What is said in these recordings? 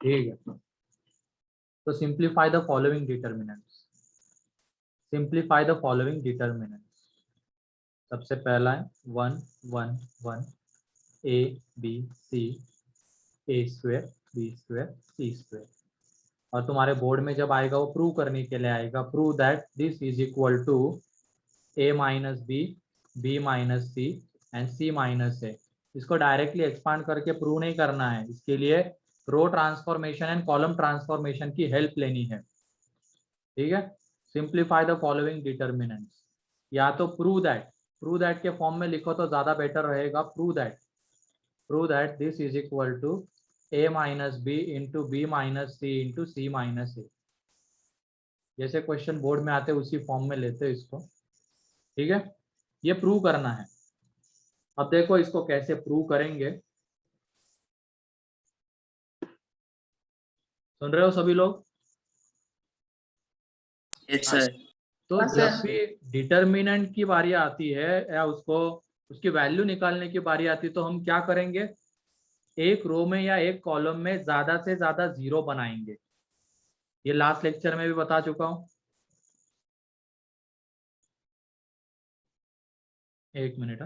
ठीक है, तो simplify the following determinants. Simplify the following determinants. सबसे पहला है 1 1 1 A B C A square B square C square. और तुम्हारे बोर्ड में जब आएगा वो प्रूव करने के लिए आएगा, prove that this is equal to a minus b minus c and c minus a. इसको डायरेक्टली एक्सपांड करके प्रूव नहीं करना है, इसके लिए रो ट्रांसफॉर्मेशन एंड कॉलम ट्रांसफॉर्मेशन की हेल्प लेनी है। ठीक है, सिंप्लीफाई द फॉलोइंग डिटर्मिनेंट्स। या तो प्रूव दैट के फॉर्म में लिखो तो ज्यादा बेटर रहेगा। Prove that this is equal to a minus B into b minus c into c minus a. जैसे क्वेश्चन बोर्ड में आते उसी फॉर्म में लेते इसको। ठीक है, ये प्रूव करना है। अब देखो इसको कैसे प्रूव करेंगे, सुन रहे हो सभी लोग? Yes sir. तो जब भी डिटर्मिनेंट की बारी आती है या उसको उसकी वैल्यू निकालने की बारी आती है तो हम क्या करेंगे, एक रो में या एक कॉलम में ज्यादा से ज्यादा जीरो बनाएंगे। ये लास्ट लेक्चर में भी बता चुका हूं। एक मिनट।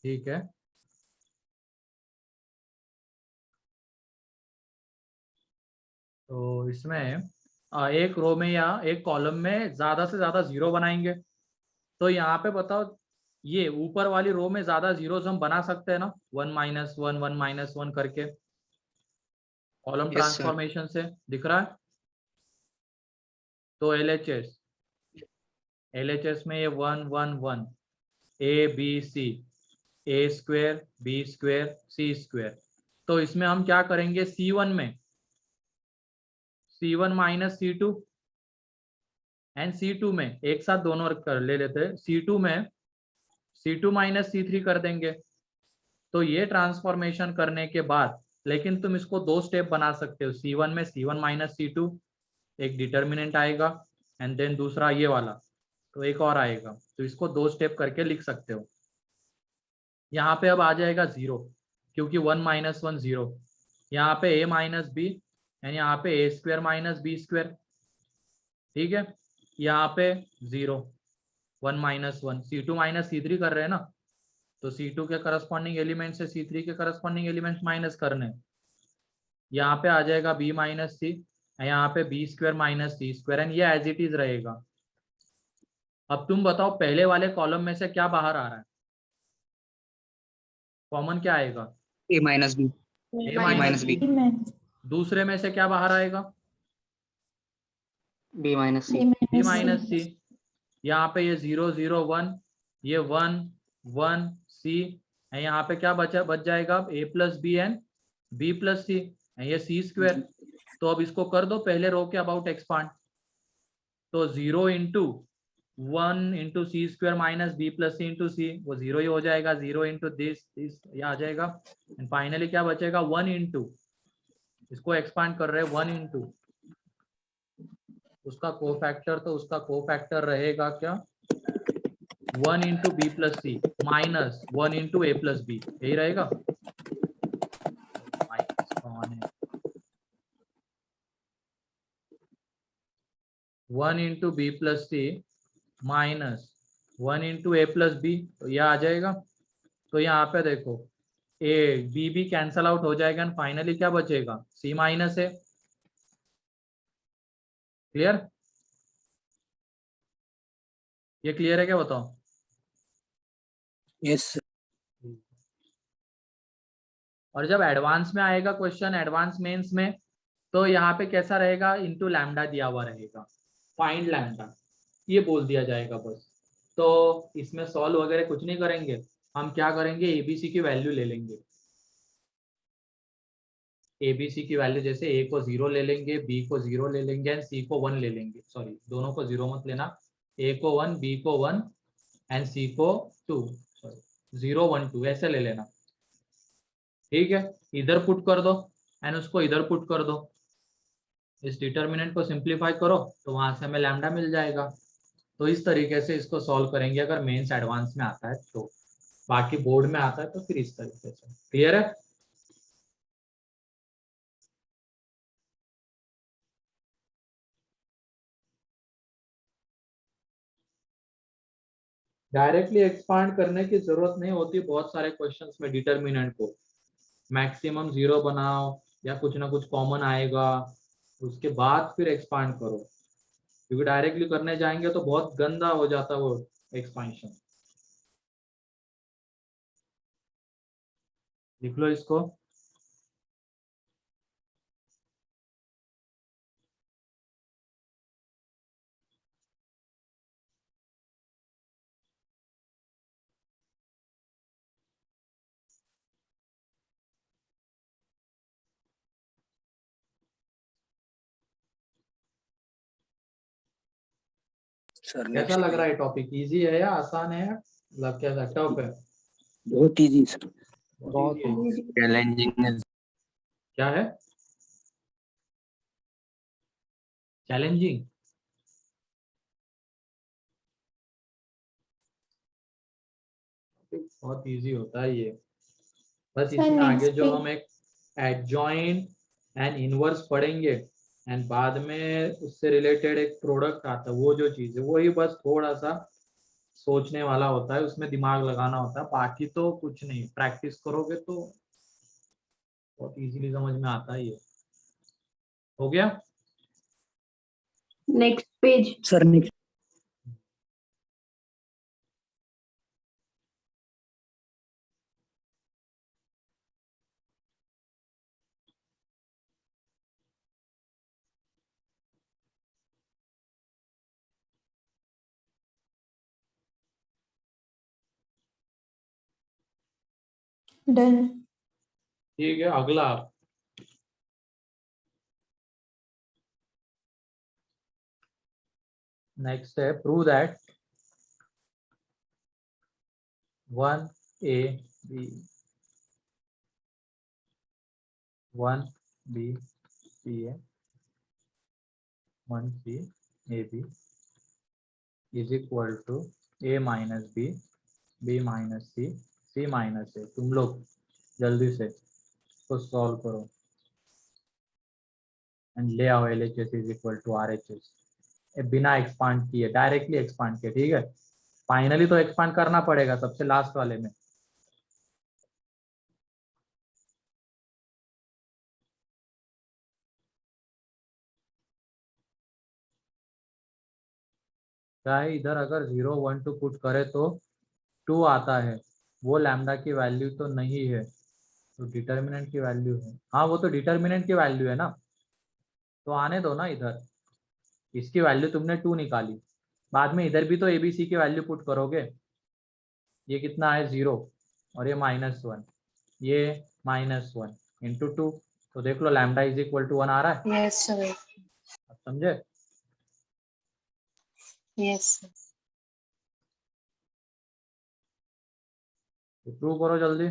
ठीक है, तो इसमें एक रो में या एक कॉलम में ज्यादा से ज्यादा जीरो बनाएंगे। तो यहाँ पे बताओ, ये ऊपर वाली रो में ज्यादा जीरोस हम बना सकते हैं ना, 1 - 1 1 - 1 करके कॉलम ट्रांसफॉर्मेशन से। दिख रहा है? तो एलएचएस में ये 1 1 1 A B C A square B square C square. तो इसमें हम क्या करेंगे, C1 में C1 minus C2 and C2 में एक साथ दोनों कर ले लेते हैं। C2 में C2 माइनस C3 कर देंगे। तो ये ट्रांसफॉर्मेशन करने के बाद, लेकिन तुम इसको दो स्टेप बना सकते हो। C1 में C1 माइनस C2 एक डिटर्मिनेंट आएगा, एंड देन दूसरा ये वाला तो एक और आएगा। तो इसको दो स्टेप करके लिख सकते हो। यहाँ पे अब आ जाएगा जीरो, क्योंकि 1 - 1 0। यहाँ पे a माइनस बी एंड यहाँ पे a square minus B square. ठीक है, यहाँ पे 0 1 - 1 C2 माइनस C3 कर रहे हैं ना, तो C2 के करस्पॉन्डिंग एलिमेंट से C3 के करस्पॉन्डिंग एलिमेंट माइनस करने। यहाँ पे आ जाएगा b माइनस सी, यहाँ पे B square minus C square, and ये एज इट इज रहेगा। अब तुम बताओ पहले वाले कॉलम में से क्या बाहर आ रहा है, कॉमन क्या आएगा? ए माइनस बी। ए माइनस बी। दूसरे में से क्या बाहर आएगा? बी माइनस सी। B minus C. यहाँ पे ये 0 0 1, ये 1 1 सी, यहाँ पे क्या बच जाएगा अब, a plus b and b plus सी, ये सी स्क्वायर। तो अब इसको कर दो पहले रो के अबाउट एक्सपांड। तो 0 इंटू 1 इंटू सी स्क्वायर माइनस बी प्लस सी इंटू सी, वो 0 ही हो जाएगा। 0 इंटू दिस ये आ जाएगा, एंड फाइनली क्या बचेगा, 1 इंटू, इसको एक्सपांड कर रहे हैं 1 इंटू उसका कोफैक्टर, तो उसका कोफैक्टर रहेगा क्या, 1 इंटू बी प्लस सी माइनस 1 इंटू ए प्लस बी, यही रहेगा। 1 इंटू बी प्लस सी माइनस 1 इंटू ए प्लस बी, तो यह आ जाएगा। तो यहाँ पे देखो ए बी भी कैंसल आउट हो जाएगा, एंड फाइनली क्या बचेगा, सी माइनस ए। क्लियर? ये क्लियर है क्या, बताओ? यस। और जब एडवांस में आएगा क्वेश्चन, एडवांस मेंस में, तो यहाँ पे कैसा रहेगा, इनटू लैम्डा दिया हुआ रहेगा, फाइंड लैम्डा ये बोल दिया जाएगा बस। तो इसमें सॉल्व वगैरह कुछ नहीं करेंगे, हम क्या करेंगे, एबीसी की वैल्यू ले लेंगे। एबीसी की वैल्यू जैसे ए को 0 ले लेंगे, बी को 0 ले लेंगे एंड सी को 1 ले लेंगे। सॉरी, दोनों को 0 मत लेना, ए को 1, बी को 1 एंड सी को 2, सॉरी 0 1 2 ऐसे ले लेना, ठीक है। इधर पुट कर दो एंड उसको इधर पुट कर दो, इस डिटर्मिनेंट को सिंप्लीफाई करो तो वहां से हमें लैम्डा मिल जाएगा। तो इस तरीके से इसको सॉल्व करेंगे अगर मेंस एडवांस में आता है तो, बाकी बोर्ड में आता है तो फिर इस तरीके से। क्लियर है? डायरेक्टली एक्सपांड करने की जरूरत नहीं होती बहुत सारे क्वेश्चंस में डिटर्मिनेंट को, मैक्सिमम 0 बनाओ या कुछ ना कुछ कॉमन आएगा, उसके बाद फिर एक्सपांड करो, क्योंकि डायरेक्टली करने जाएंगे तो बहुत गंदा हो जाता है वो एक्सपांशन। लिख लो इसको। सर कैसा लग रहा नेक्स्ट है टॉपिक? इजी है या आसान है, मतलब कैसा टफ है? बहुत इजी सर। बहुत easy है। चैलेंजिंग है। क्या है चैलेंजिंग? बहुत इजी होता है ये, बस सर इसमें आगे नेक्स्ट जो पेज। हम एक एडजॉइंट एंड इनवर्स पढ़ेंगे एंड बाद में उससे रिलेटेड एक प्रोडक्ट आता है, वो जो चीज है वही बस थोड़ा सा सोचने वाला होता है, उसमें दिमाग लगाना होता है, बाकी तो कुछ नहीं, प्रैक्टिस करोगे तो बहुत इजीली समझ में आता है ये। हो गया? Next page. Sir next done. ठीक है, अगला नेक्स्ट है prove that 1 a b 1 b c a 1 c a b is equal to a minus b b minus c c minus a। तुम लोग जल्दी से इसको सॉल्व करो एंड ले आओ LHS is equal to RHS, बिना एक्सपांड किए, डायरेक्टली एक्सपांड किए, ठीक है। फाइनली तो एक्सपांड करना पड़ेगा सबसे लास्ट वाले में। क्या है, इधर अगर 0 1 2 पुट करे तो 2 आता है, वो लैम्डा की वैल्यू तो नहीं है, तो डिटर्मिनेंट की वैल्यू है। हाँ वो तो डिटर्मिनेंट की वैल्यू है ना, तो आने दो ना इधर, इसकी वैल्यू तुमने 2 निकाली, बाद में इधर भी तो ABC की वैल्यू पुट करोगे। ये कितना है 0 और ये -1, ये -1 इंटू 2, तो देख लो लैम्डा इज इक्वल टू 1 आ रहा है। Yes sir. अब समझे? यस प्रूव करो जल्दी।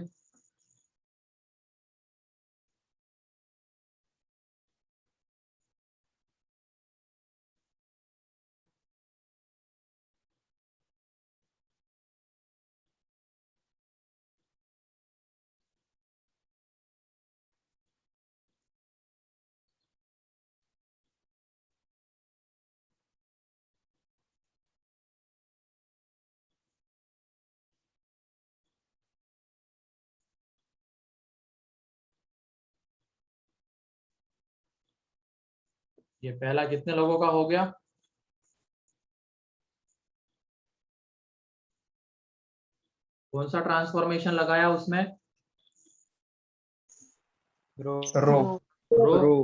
ये पहला कितने लोगों का हो गया? कौन सा ट्रांसफॉर्मेशन लगाया उसमें? रो रो रो रो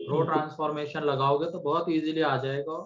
रो ट्रांसफॉर्मेशन लगाओगे तो बहुत इजीली आ जाएगा।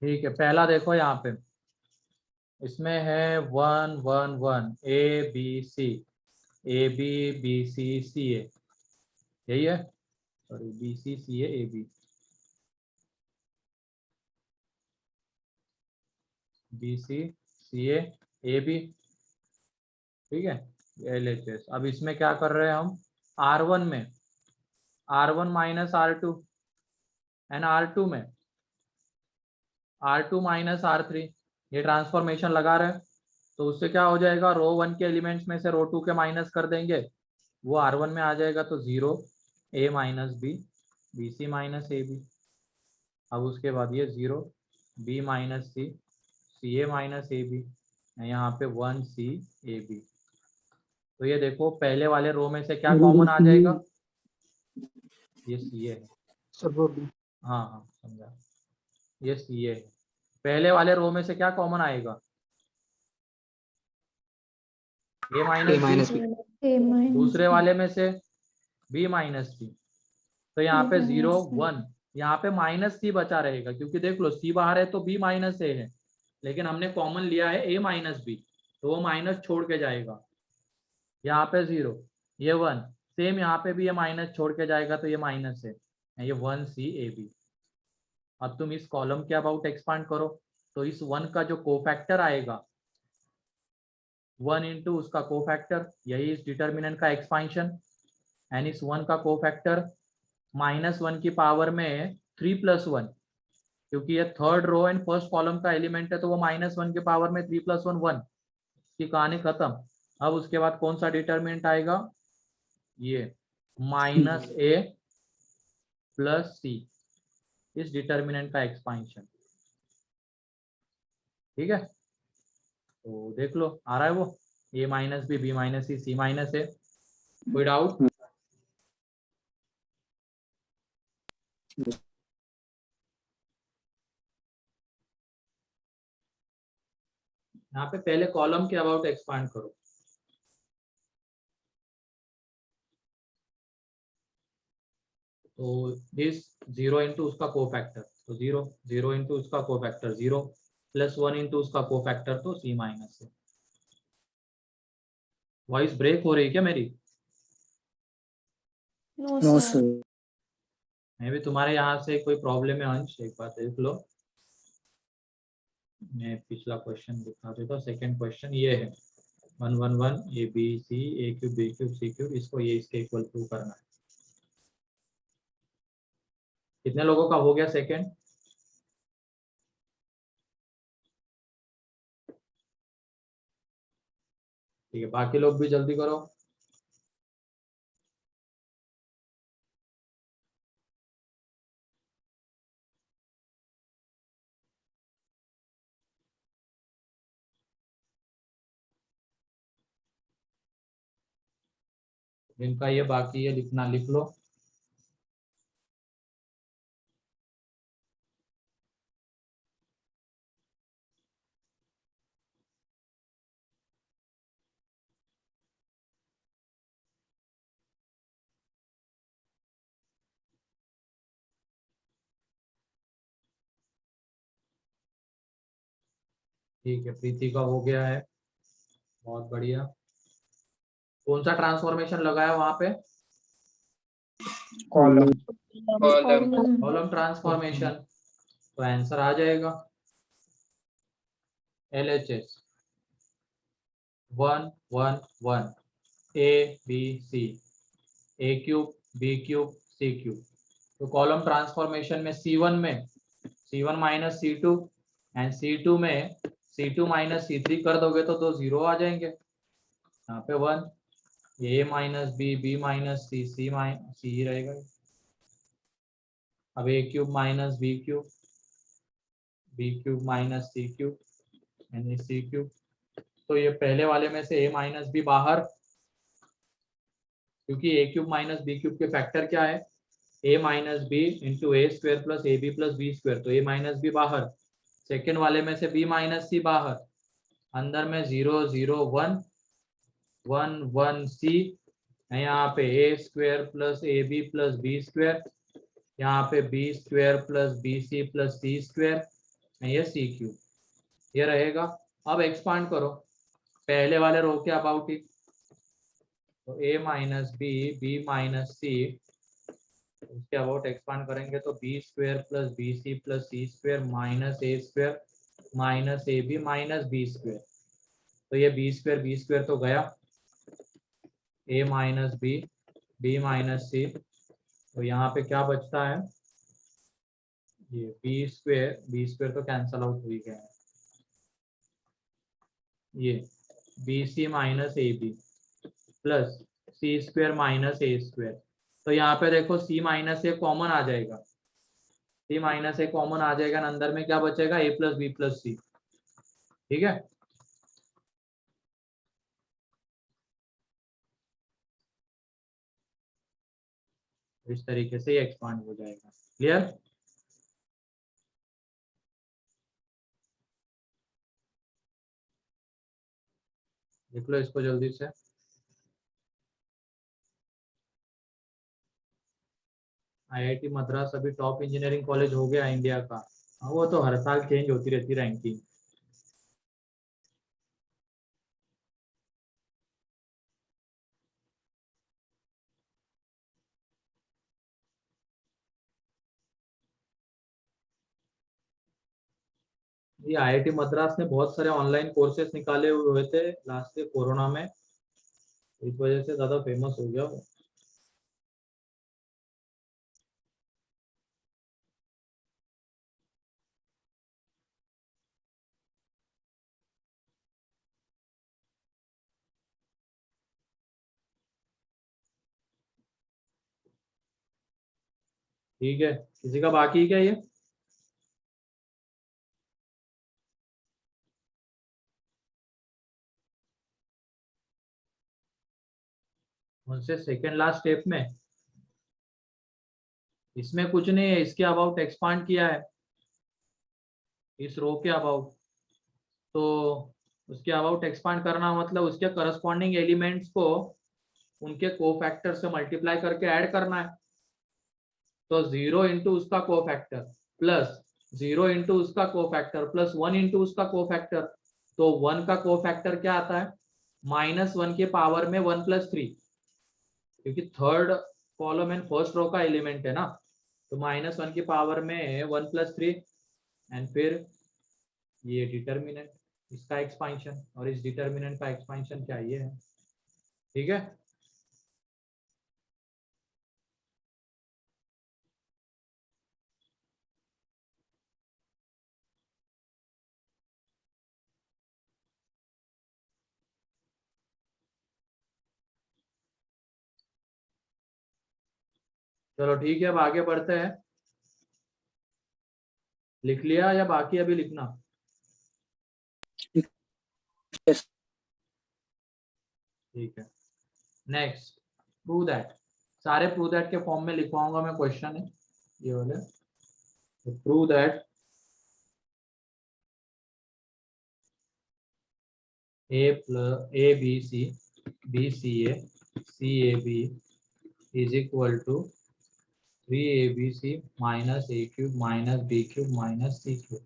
ठीक है, पहला देखो यहाँ पे, इसमें है 1 1 1 A B C, A B B C C a, यही है, sorry b C C A B, B C C A b, ठीक है, LHS। अब इसमें क्या कर रहे हैं हम, R1 में R1 minus R2 and R2 में R2 माइनस R3, ये ट्रांसफॉर्मेशन लगा रहे हैं, तो उससे क्या हो जाएगा, रो 1 के एलिमेंट्स में से रो 2 के माइनस कर देंगे, वो R1 में आ जाएगा, तो 0 A minus B, B C minus A B. अब उसके बाद ये 0 B minus C, C A minus A B, यहाँ पे 1 C ए बी। तो ये देखो पहले वाले रो में से क्या कॉमन आ जाएगा, ये सी ए है, हाँ हाँ समझा, ये सी ए है। पहले वाले रो में से क्या कॉमन आएगा, ए माइनस बी, A minus दूसरे B. वाले में से बी माइनस सी, तो यहाँ पे B 0 minus C. 1, यहाँ पे माइनस सी बचा रहेगा, क्योंकि देख लो सी बाहर है तो बी माइनस ए है, लेकिन हमने कॉमन लिया है ए माइनस बी, तो वो माइनस छोड़ के जाएगा, यहाँ पे 0, ये 1, सेम यहाँ पे भी ये माइनस छोड़ के जाएगा, तो ये माइनस है, ये 1 C ए बी। अब तुम इस कॉलम के अबाउट एक्सपांड करो, तो इस 1 का जो कोफैक्टर आएगा, 1 इंटू उसका कोफैक्टर, यही इस डिटर्मिनेंट का एक्सपांशन, एंड इस 1 का कोफैक्टर -1 की पावर में 3 + 1, क्योंकि ये third row and first column का एलिमेंट है, तो वो -1 की पावर में 3 + 1 1 की कहानी खत्म। अब उसके बाद कौन सा डिटर्मिनेंट आएगा, ये -A + C, इस डिटर्मिनेंट का एक्सपांशन, ठीक है। तो देख लो आ रहा है वो, A minus B, B minus C, C minus a, कोई डाउट? यहाँ पे पहले कॉलम के अबाउट एक्सपांड करो, तो दिस 0 इंटू उसका कोफैक्टर, तो 0 0 इंटू उसका कोफैक्टर 0 +1 इंटू उसका कोफैक्टर, तो C माइनस है। वॉइस ब्रेक हो रही है क्या मेरी? No, no sir. सर। मैं भी तुम्हारे यहाँ से कोई प्रॉब्लम है अंश, एक बार देख लो, मैं पिछला क्वेश्चन दिखा देता हूँ। सेकंड क्वेश्चन ये है 1 1 1 A B C, A cube B cube C cube, इसको ये इसके इक्वल प्रूव करना है। कितने लोगों का हो गया सेकंड? ठीक है, बाकी लोग भी जल्दी करो। जिनका ये बाकी है लिखना लिख लो। ठीक है, प्रीति का हो गया है, बहुत बढ़िया। कौन सा ट्रांसफॉर्मेशन लगाया वहां पे? कॉलम। Column. कॉलम ट्रांसफॉर्मेशन, तो आंसर आ जाएगा LHS 1 1 1 A B C, A cube B cube C cube. तो कॉलम ट्रांसफॉर्मेशन में C1 में C1 minus C2 and C2 में C2 माइनस C3 कर दोगे तो 2 0 आ जाएंगे, यहाँ पे 1, A minus B, B minus C, C minus c ही रहेगा। अब A cube minus B cube, B cube minus C cube and c cube. तो ये पहले वाले में से A माइनस बी बाहर, क्योंकि A cube minus B cube के फैक्टर क्या है, A minus B into A square plus A B plus B square, तो A माइनस बी बाहर। सेकेंड वाले में से B माइनस सी बाहर, अंदर में 0 0 1 1 1 C, यहाँ पे a square plus A B plus B square, यहाँ पे B square plus B C plus c square, ये सी क्यूब, ये रहेगा। अब एक्सपांड करो पहले वाले रो के अबाउट ही, तो a minus B, B minus C, उसके अबाउट एक्सपांड करेंगे तो B square plus B C plus C square minus A square minus A B minus B square. तो ये बी स्क्वेयर तो गया, a minus B, B minus C, तो यहाँ पे क्या बचता है, ये बी स्क्वेयर तो कैंसल आउट हो ही गया है, ये B C minus A B plus C square minus A square. तो यहाँ पे देखो सी माइनस ए कॉमन आ जाएगा, सी माइनस ए कॉमन आ जाएगा, अंदर में क्या बचेगा, ए प्लस बी प्लस सी। ठीक है, इस तरीके से ये एक्सपांड हो जाएगा। क्लियर? देख लो इसको जल्दी से। आईआईटी मद्रास अभी टॉप इंजीनियरिंग कॉलेज हो गया इंडिया का। हाँ, वो तो हर साल चेंज होती रहती रैंकिंग। ये आईआईटी मद्रास ने बहुत सारे ऑनलाइन कोर्सेज निकाले हुए थे लास्ट ईयर कोरोना में, इस वजह से ज्यादा फेमस हो गया वो। ठीक है, किसी का बाकी है क्या ये? उनसे सेकेंड लास्ट स्टेप में इसमें कुछ नहीं है, इसके अबाउट एक्सपांड किया है, इस रो के अबाउट। तो उसके अबाउट एक्सपांड करना मतलब उसके करस्पॉन्डिंग एलिमेंट्स को उनके कोफैक्टर से मल्टीप्लाई करके ऐड करना है। तो 0 इंटू उसका कोफैक्टर प्लस 0 इंटू उसका कोफैक्टर प्लस 1 इंटू उसका कोफैक्टर। तो 1 का कोफैक्टर क्या आता है, -1 के पावर में 1 प्लस 3, क्योंकि third column and first row का एलिमेंट है ना। तो -1 की पावर में 1 प्लस 3, एंड फिर ये डिटर्मिनेंट, इसका एक्सपांशन, और इस डिटर्मिनेंट का एक्सपांशन क्या ये है। ठीक है, चलो ठीक है, अब आगे बढ़ते हैं। लिख लिया या बाकी अभी लिखना? Yes. ठीक है, नेक्स्ट प्रूव दैट। सारे प्रूव दैट के फॉर्म में लिखवाऊंगा मैं, क्वेश्चन है ये वाले। Prove that A B C B C A B is equal to 3abc minus A cube minus B cube minus C cube.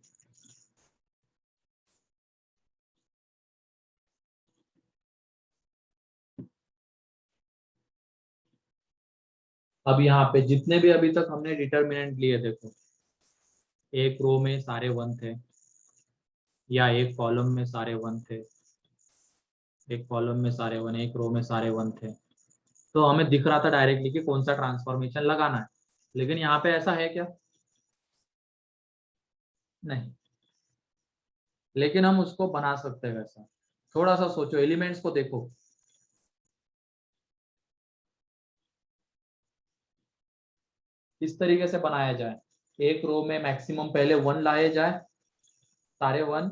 अब यहाँ पे जितने भी अभी तक हमने डिटर्मिनेंट लिए, देखो एक रो में सारे 1 थे, या एक कॉलम में सारे 1 थे, एक कॉलम में सारे 1, एक रो में सारे 1 थे। तो हमें दिख रहा था डायरेक्टली कि कौन सा ट्रांसफॉर्मेशन लगाना है। लेकिन यहाँ पे ऐसा है क्या? नहीं, लेकिन हम उसको बना सकते हैं वैसा। थोड़ा सा सोचो, एलिमेंट्स को देखो, किस तरीके से बनाया जाए। एक रो में मैक्सिमम पहले 1 लाए जाए, सारे 1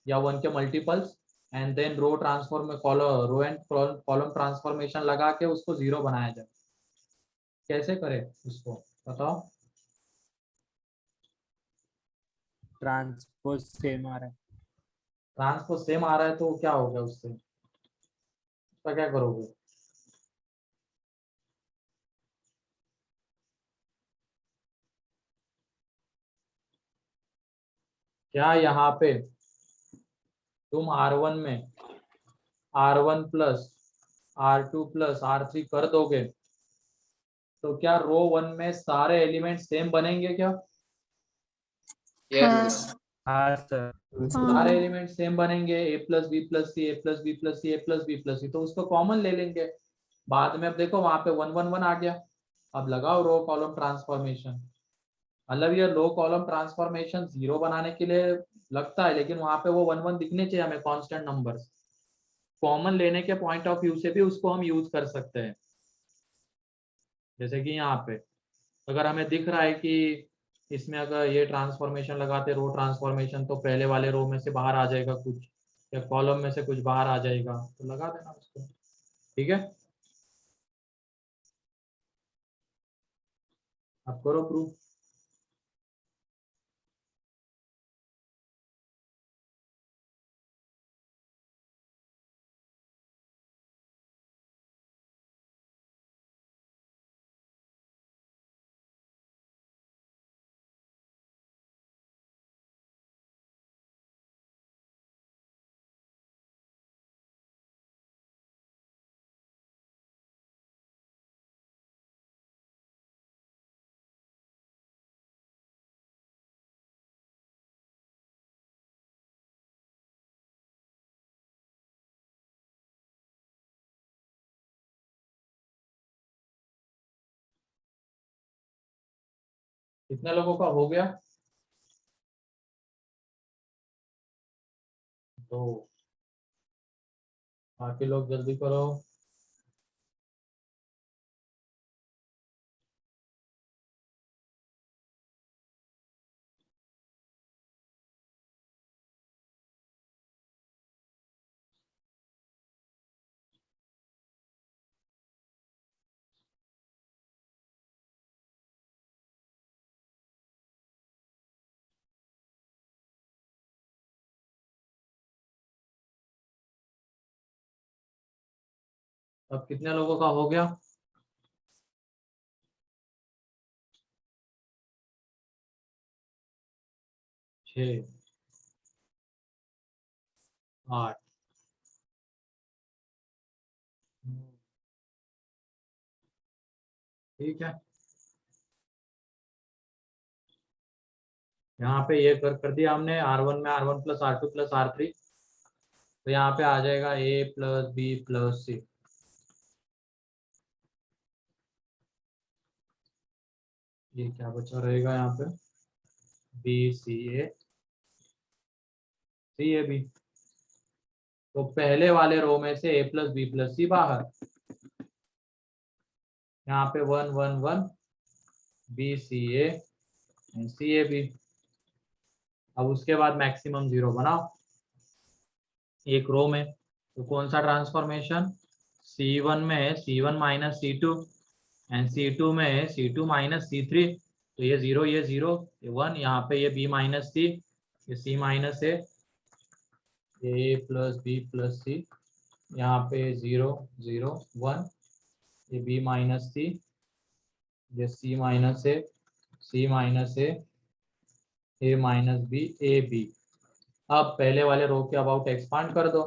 या 1 के multiples, and then row transform row and column transformation लगा के उसको 0 बनाया जाए। कैसे करें उसको बताओ? ट्रांसपोज सेम आ रहा है। ट्रांसपोज सेम आ रहा है तो क्या हो गया उससे, उसका क्या करोगे? क्या यहाँ पे तुम R1 में R1 plus R2 plus R3 कर दोगे तो क्या रो 1 में सारे एलिमेंट सेम बनेंगे क्या? हाँ हाँ सर। सारे हाँ एलिमेंट सेम बनेंगे, ए प्लस बी प्लस सी, ए प्लस बी प्लस सी, ए प्लस बी प्लस सी, तो उसको कॉमन ले लेंगे बाद में। अब देखो वहां पे 1 1 1 आ गया। अब लगाओ रो कॉलम ट्रांसफॉर्मेशन। मतलब ये रो कॉलम ट्रांसफॉर्मेशन जीरो बनाने के लिए लगता है, लेकिन वहां पे वो 1 1 दिखने चाहिए हमें कांस्टेंट नंबर्स। कॉमन लेने के पॉइंट ऑफ व्यू से भी उसको हम यूज कर सकते हैं। जैसे कि यहाँ पे अगर हमें दिख रहा है कि इसमें अगर ये ट्रांसफॉर्मेशन लगाते रो ट्रांसफॉर्मेशन तो पहले वाले रो में से बाहर आ जाएगा कुछ, या कॉलम में से कुछ बाहर आ जाएगा, तो लगा देना उसको। ठीक है, आप करो प्रूफ। कितने लोगों का हो गया? तो बाकी लोग जल्दी करो। अब कितने लोगों का हो गया? 6 8। ठीक है, यहाँ पे ये कर दिया हमने। R1 में R1 plus R2 plus R3, तो यहाँ पे आ जाएगा A प्लस बी प्लस सी। ये क्या बचा रहेगा यहाँ पे? बी सी ए बी। तो पहले वाले रो में से A plus B plus C बाहर, यहाँ पे 1 1 1 B C A C A B. अब उसके बाद मैक्सिमम 0 बनाओ एक रो में। तो कौन सा ट्रांसफॉर्मेशन? C1 में C1 minus C2 and C2 में C2 माइनस C3। तो ये 0 ये 0 ये 1, यहाँ पे ये B माइनस C, ये C minus A plus B plus C, यहाँ पे 0 0 1, ये B माइनस C, ये C minus C minus A minus B A B. अब पहले वाले रो के अबाउट एक्सपांड कर दो।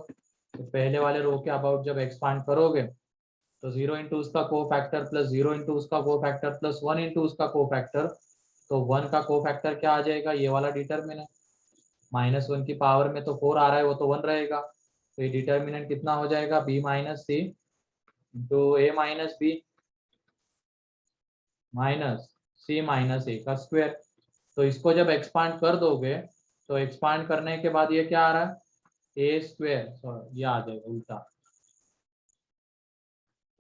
तो पहले वाले रो के अबाउट जब एक्सपांड करोगे तो 0 इंटू उसका को फैक्टर प्लस 0 इंटू उसका को फैक्टर प्लस 1 इंटू उसका को फैक्टर। तो 1 का को फैक्टर क्या आ जाएगा? ये वाला डिटर्मिनेंट। -1 की पावर में तो 4 आ रहा है, वो तो 1 रहेगा। तो ये डिटर्मिनेंट कितना हो जाएगा? बी माइनस सी इंटू ए माइनस बी माइनस सी माइनस ए का स्क्वायर। तो इसको जब एक्सपांड कर दोगे तो एक्सपांड करने के बाद ये क्या आ रहा है? ए स्क्वायर, सॉरी ये आ जाएगा उल्टा,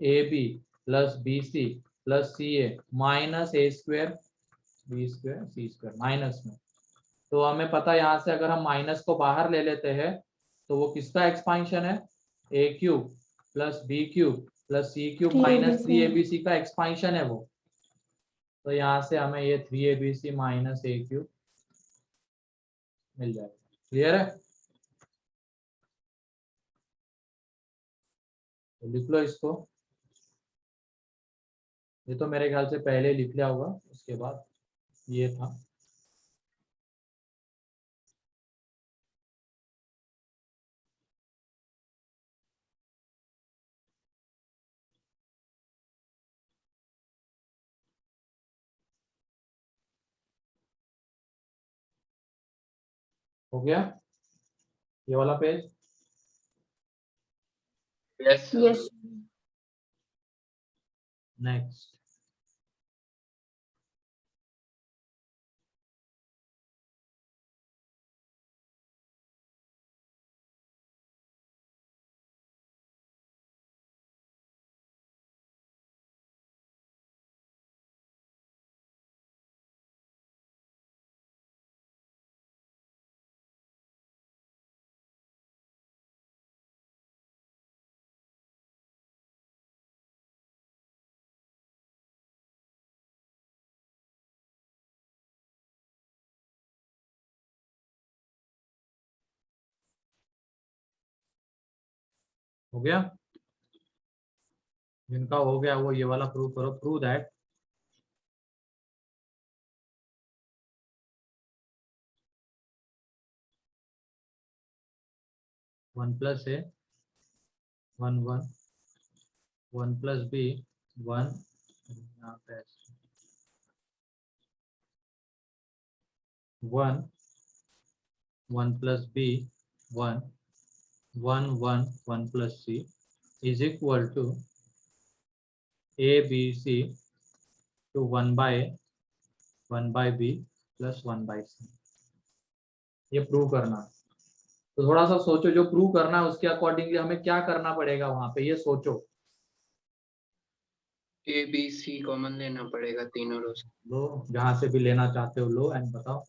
A B plus B C plus C A minus A square B square C square minus में। तो हमें पता है यहाँ से अगर हम माइनस को बाहर ले लेते हैं तो वो किसका एक्सपांशन है? A cube plus B cube plus C cube minus 3abc का एक्सपांशन है वो। तो यहाँ से हमें ये 3abc माइनस ए क्यूब मिल जाएगा। क्लियर है? तो लिख लो इसको। ये तो मेरे ख्याल से पहले लिख लिया होगा, उसके बाद ये था। हो गया ये वाला पेज? Yes. Yes. नेक्स्ट, हो गया? जिनका हो गया वो ये वाला प्रूव करो, prove that one plus A one one, one plus B one, यहाँ पे one, one plus B one, one one, one plus C is equal to A B C to one by B plus one by C. ये prove करना। तो थोड़ा सा सोचो, जो prove करना है उसके अकॉर्डिंगली हमें क्या करना पड़ेगा वहां पे, ये सोचो। ए बी सी कॉमन लेना पड़ेगा तीनों रो से। लो जहां से भी लेना चाहते हो लो एंड बताओ।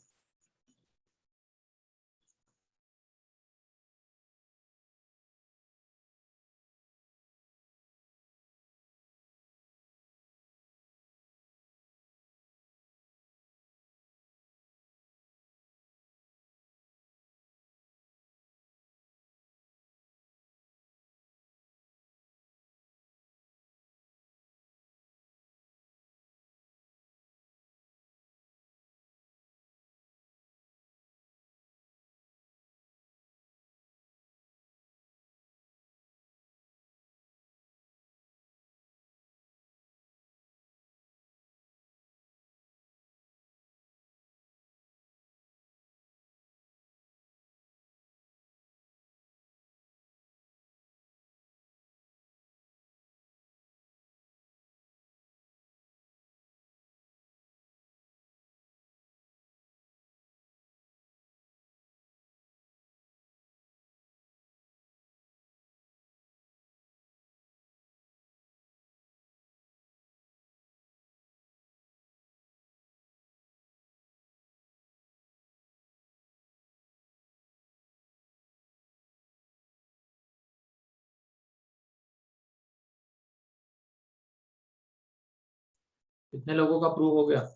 कितने लोगों का प्रूव हो गया?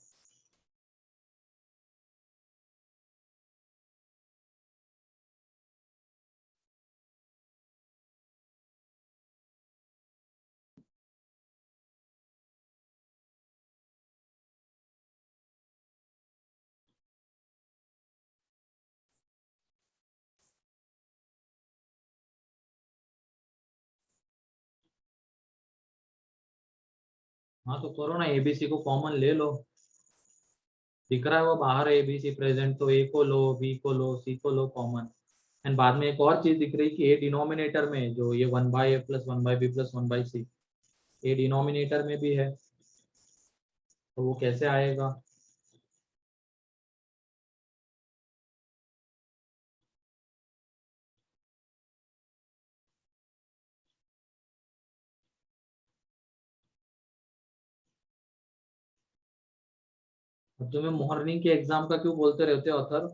हाँ तो करो ना, एबीसी को कॉमन ले लो। दिख रहा है वो बाहर है एबीसी प्रेजेंट, तो ए को लो, बी को लो, सी को लो कॉमन। एंड बाद में एक और चीज दिख रही कि ए डिनोमिनेटर में, जो ये one by A plus one by B plus one by C, a denominator में भी है, तो वो कैसे आएगा? अब तुम्हें मॉर्निंग के एग्जाम का क्यों बोलते रहते हो अथर?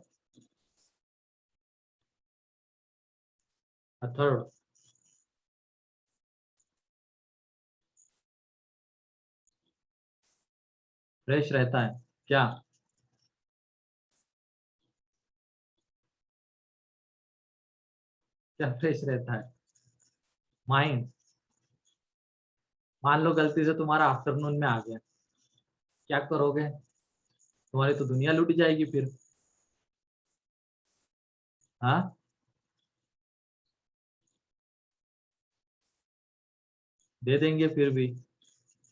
अथर फ्रेश रहता है क्या? क्या फ्रेश रहता है? माइंड। मान लो गलती से तुम्हारा आफ्टरनून में आ गया, क्या करोगे? तुम्हारी तो दुनिया लूट जाएगी फिर। हाँ, दे देंगे फिर भी।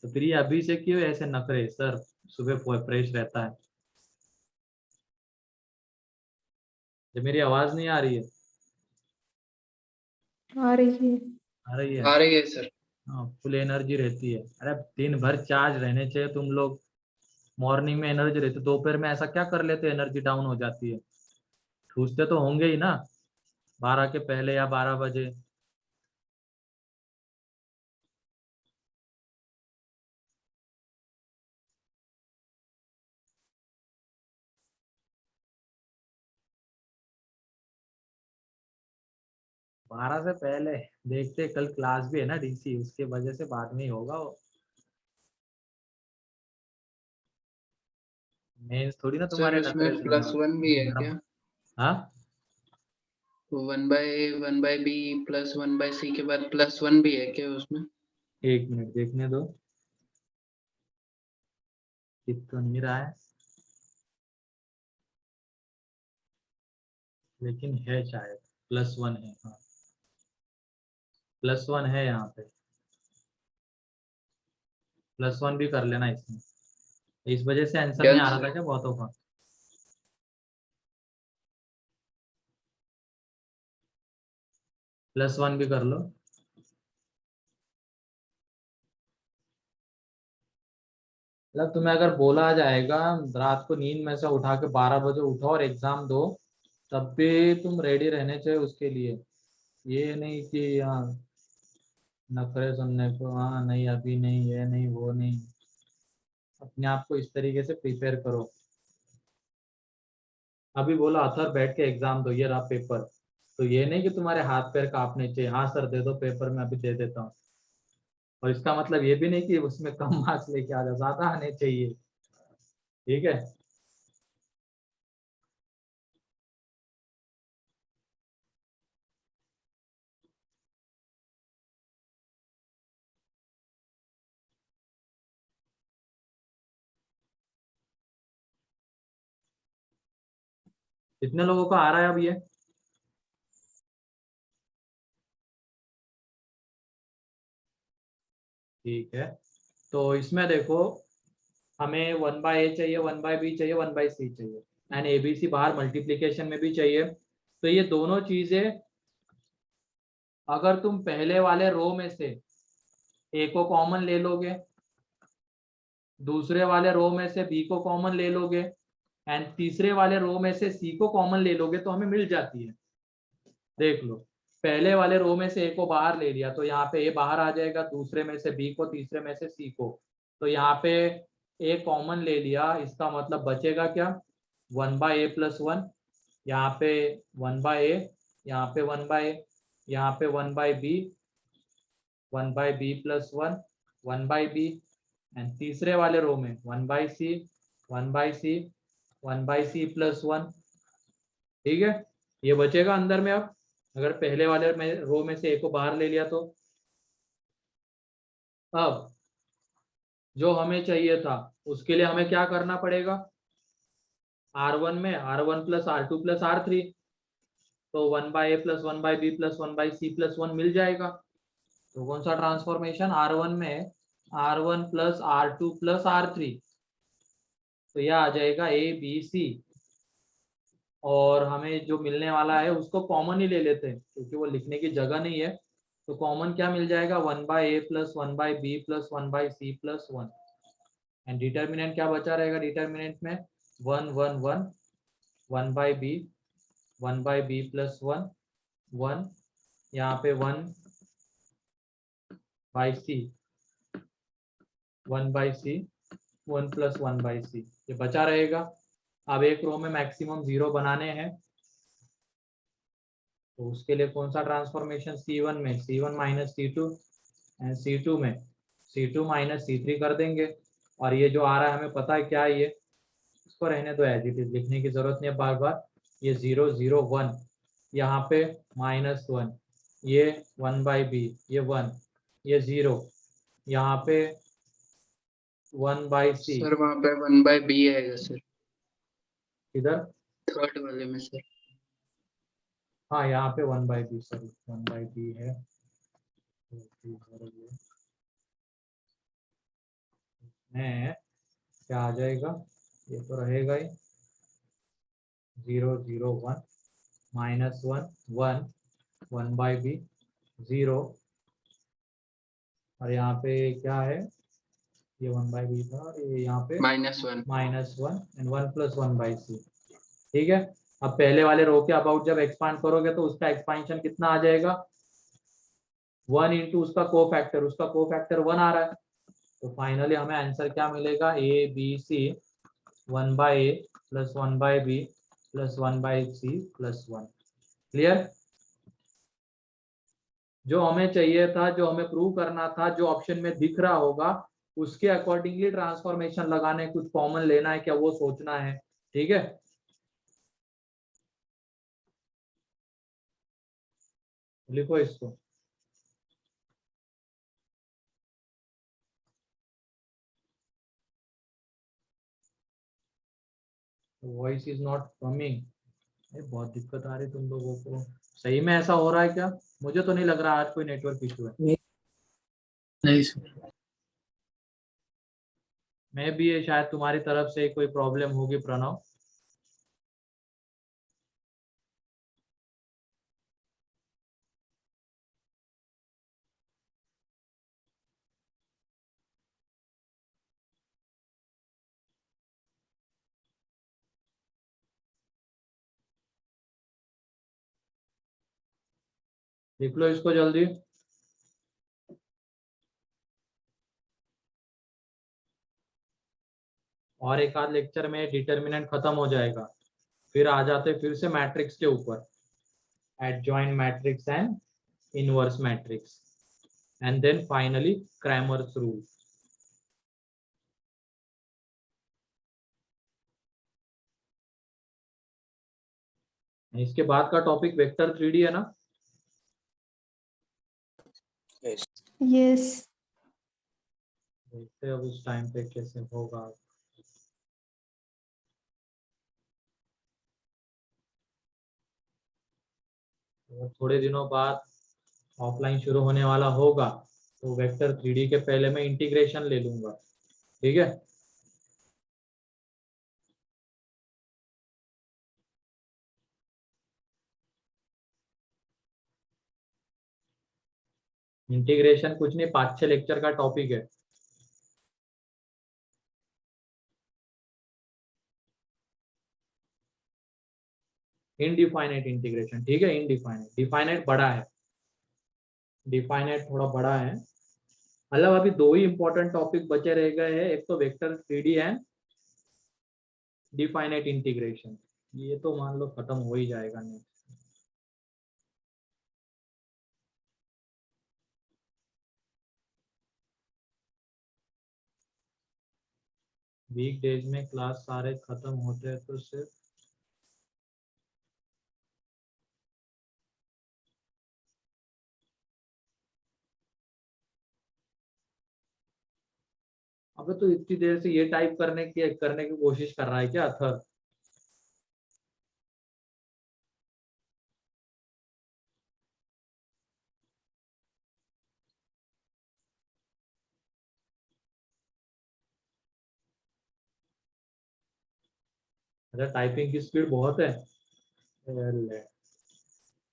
तो फिर ये अभी से क्यों ऐसे नखरे सर, सुबह फ्रेश रहता है? जब मेरी आवाज नहीं आ रही है? आ रही है। आ रही है। आ रही है सर। हाँ, फुल एनर्जी रहती है। अरे दिन भर चार्ज रहने चाहिए तुम लोग। मॉर्निंग में एनर्जी रहती है, दोपहर में ऐसा क्या कर लेते एनर्जी डाउन हो जाती है? ठूसते तो होंगे ही ना 12 के पहले या 12 बजे। 12 से पहले देखते, कल क्लास भी है ना डीसी, उसके वजह से बाद में ही होगा वो। मेंस थोड़ी ना सर तुम्हारे उसमें नखरे सुनने +1 भी है वाले। क्या? हाँ, 1/A 1/B +1/C के बाद +1 भी है क्या उसमें? 1 मिनट देखने दो, दिख तो नहीं रहा है लेकिन है शायद। +1 है, हाँ +1 है यहाँ पे। +1 भी कर लेना इसमें। इस वजह से आंसर नहीं डन आ रहा सर। था क्या बहुतों का? +1 भी कर लो। मतलब तुम्हें अगर बोला जाएगा रात को नींद में से उठा के 12 बजे उठो और एग्जाम दो, तब भी तुम रेडी रहने चाहिए उसके लिए। ये नहीं कि हाँ नखरे सुनने को, हाँ नहीं अभी नहीं, ये नहीं वो नहीं। अपने आप को इस तरीके से प्रिपेयर करो। अभी बोला अथर बैठ के एग्जाम दो, ये रहा पेपर। तो ये नहीं कि तुम्हारे हाथ पैर कांपने चाहिए, हाँ सर दे दो पेपर में अभी दे देता हूँ। और इसका मतलब ये भी नहीं कि उसमें कम मार्क्स लेके आ जाओ, ज्यादा आने चाहिए। ठीक है। कितने लोगों को आ रहा है अब ये? ठीक है। तो इसमें देखो, हमें 1/A चाहिए, 1/B चाहिए, 1/C चाहिए, एंड ABC बाहर मल्टीप्लीकेशन में भी चाहिए। तो ये दोनों चीजें अगर तुम पहले वाले रो में से A को कॉमन ले लोगे, दूसरे वाले रो में से B को कॉमन ले लोगे, एंड तीसरे वाले रो में से C को कॉमन ले लोगे, तो हमें मिल जाती है। देख लो, पहले वाले रो में से A को बाहर ले लिया तो यहाँ पे A बाहर आ जाएगा, दूसरे में से B को, तीसरे में से C को। तो यहाँ पे A कॉमन ले लिया, इसका मतलब बचेगा क्या? 1/A+1, यहाँ पे 1/A, यहाँ पे 1/A, यहाँ पे 1/B, 1/B+1, 1/B, एंड तीसरे वाले रो में 1/C, 1/C, 1/C+1। ठीक है, ये बचेगा अंदर में। अब अगर पहले वाले में रो में से A को बाहर ले लिया तो अब जो हमें चाहिए था उसके लिए हमें क्या करना पड़ेगा? R1 में R1+R2+R3, तो 1/A+1/B+1/C+1 मिल जाएगा। तो कौन सा ट्रांसफॉर्मेशन? R1 में R1+R2+R3, तो यह आ जाएगा ABC। और हमें जो मिलने वाला है उसको कॉमन ही ले लेते हैं क्योंकि वो लिखने की जगह नहीं है। तो कॉमन क्या मिल जाएगा? 1/A+1/B+1/C+1, एंड डिटर्मिनेंट क्या बचा रहेगा? डिटर्मिनेंट में 1 1 1, 1/B, 1/B+1, 1, यहाँ पे 1/C, 1/C, 1+1/C, ये बचा रहेगा। अब एक रो में मैक्सिमम 0 बनाने हैं, तो उसके लिए कौन सा ट्रांसफॉर्मेशन? C1 में C1 - C2, एंड C2 में C2 - C3 कर देंगे। और ये जो आ रहा है हमें पता है क्या है ये, इसको रहने दो एज इट इज, लिखने की जरूरत नहीं है बार बार। ये 0 0 1, यहाँ पे -1, ये 1/B, ये 1, ये 0, यहाँ पे 1/C, सर वहाँ पे 1/B आएगा सर, इधर। थर्ड वाले में सर। हाँ यहाँ पे 1/B, सॉरी 1/B है। में क्या आ जाएगा? ये तो रहेगा ही 0 0 1, -1 1 1 बाई बी 0, और यहाँ पे क्या है, ये 1 बाई बी था और ये यहाँ पे -1 -1 एंड 1 + 1 बाई सी। ठीक है, अब पहले वाले रो के अबाउट जब एक्सपांड करोगे तो उसका एक्सपांशन कितना आ जाएगा, 1 इंटू उसका कोफैक्टर 1 आ रहा है, तो फाइनली हमें आंसर क्या मिलेगा, A B C 1 by A plus 1 by B plus 1 by C plus 1। Clear? जो हमें चाहिए था, जो हमें प्रूव करना था, जो ऑप्शन में दिख रहा होगा उसके अकॉर्डिंगली ट्रांसफॉर्मेशन लगाने, कुछ कॉमन लेना है क्या वो सोचना है। ठीक है, लिखो इसको। वॉइस इज नॉट कमिंग, बहुत दिक्कत आ रही तुम लोगों को। सही में ऐसा हो रहा है क्या? मुझे तो नहीं लग रहा आज कोई नेटवर्क इशू है। नहीं सर। मैं भी ये शायद तुम्हारी तरफ से कोई प्रॉब्लम होगी प्रणव। लिख लो इसको जल्दी। और एक आध लेक्चर में डिटर्मिनेंट खत्म हो जाएगा, फिर आ जाते फिर से मैट्रिक्स के ऊपर, adjoint matrix and inverse matrix, and then finally Cramer's rule. इसके बाद का टॉपिक वेक्टर 3D है ना? Yes. देखते हैं अब उस टाइम पे कैसे होगा। थोड़े दिनों बाद ऑफलाइन शुरू होने वाला होगा, तो वेक्टर 3D के पहले मैं इंटीग्रेशन ले लूंगा। ठीक है, इंटीग्रेशन कुछ नहीं, 5-6 लेक्चर का टॉपिक है। इनडिफाइनाइट इंटीग्रेशन, ठीक है, इनडिफाइनाइट, डिफाइनाइट बड़ा है, डिफाइनाइट थोड़ा बड़ा है। मतलब अभी दो ही इंपॉर्टेंट टॉपिक बचे रह गए हैं, एक तो vector 3D and definite integration, ये तो मान लो खत्म हो ही जाएगा नहीं। वीक डेज में क्लास सारे खत्म होते हैं तो सिर्फ अबे तो इतनी देर से ये टाइप करने की कोशिश कर रहा है क्या अथर? अच्छा, टाइपिंग की स्पीड बहुत है। ले,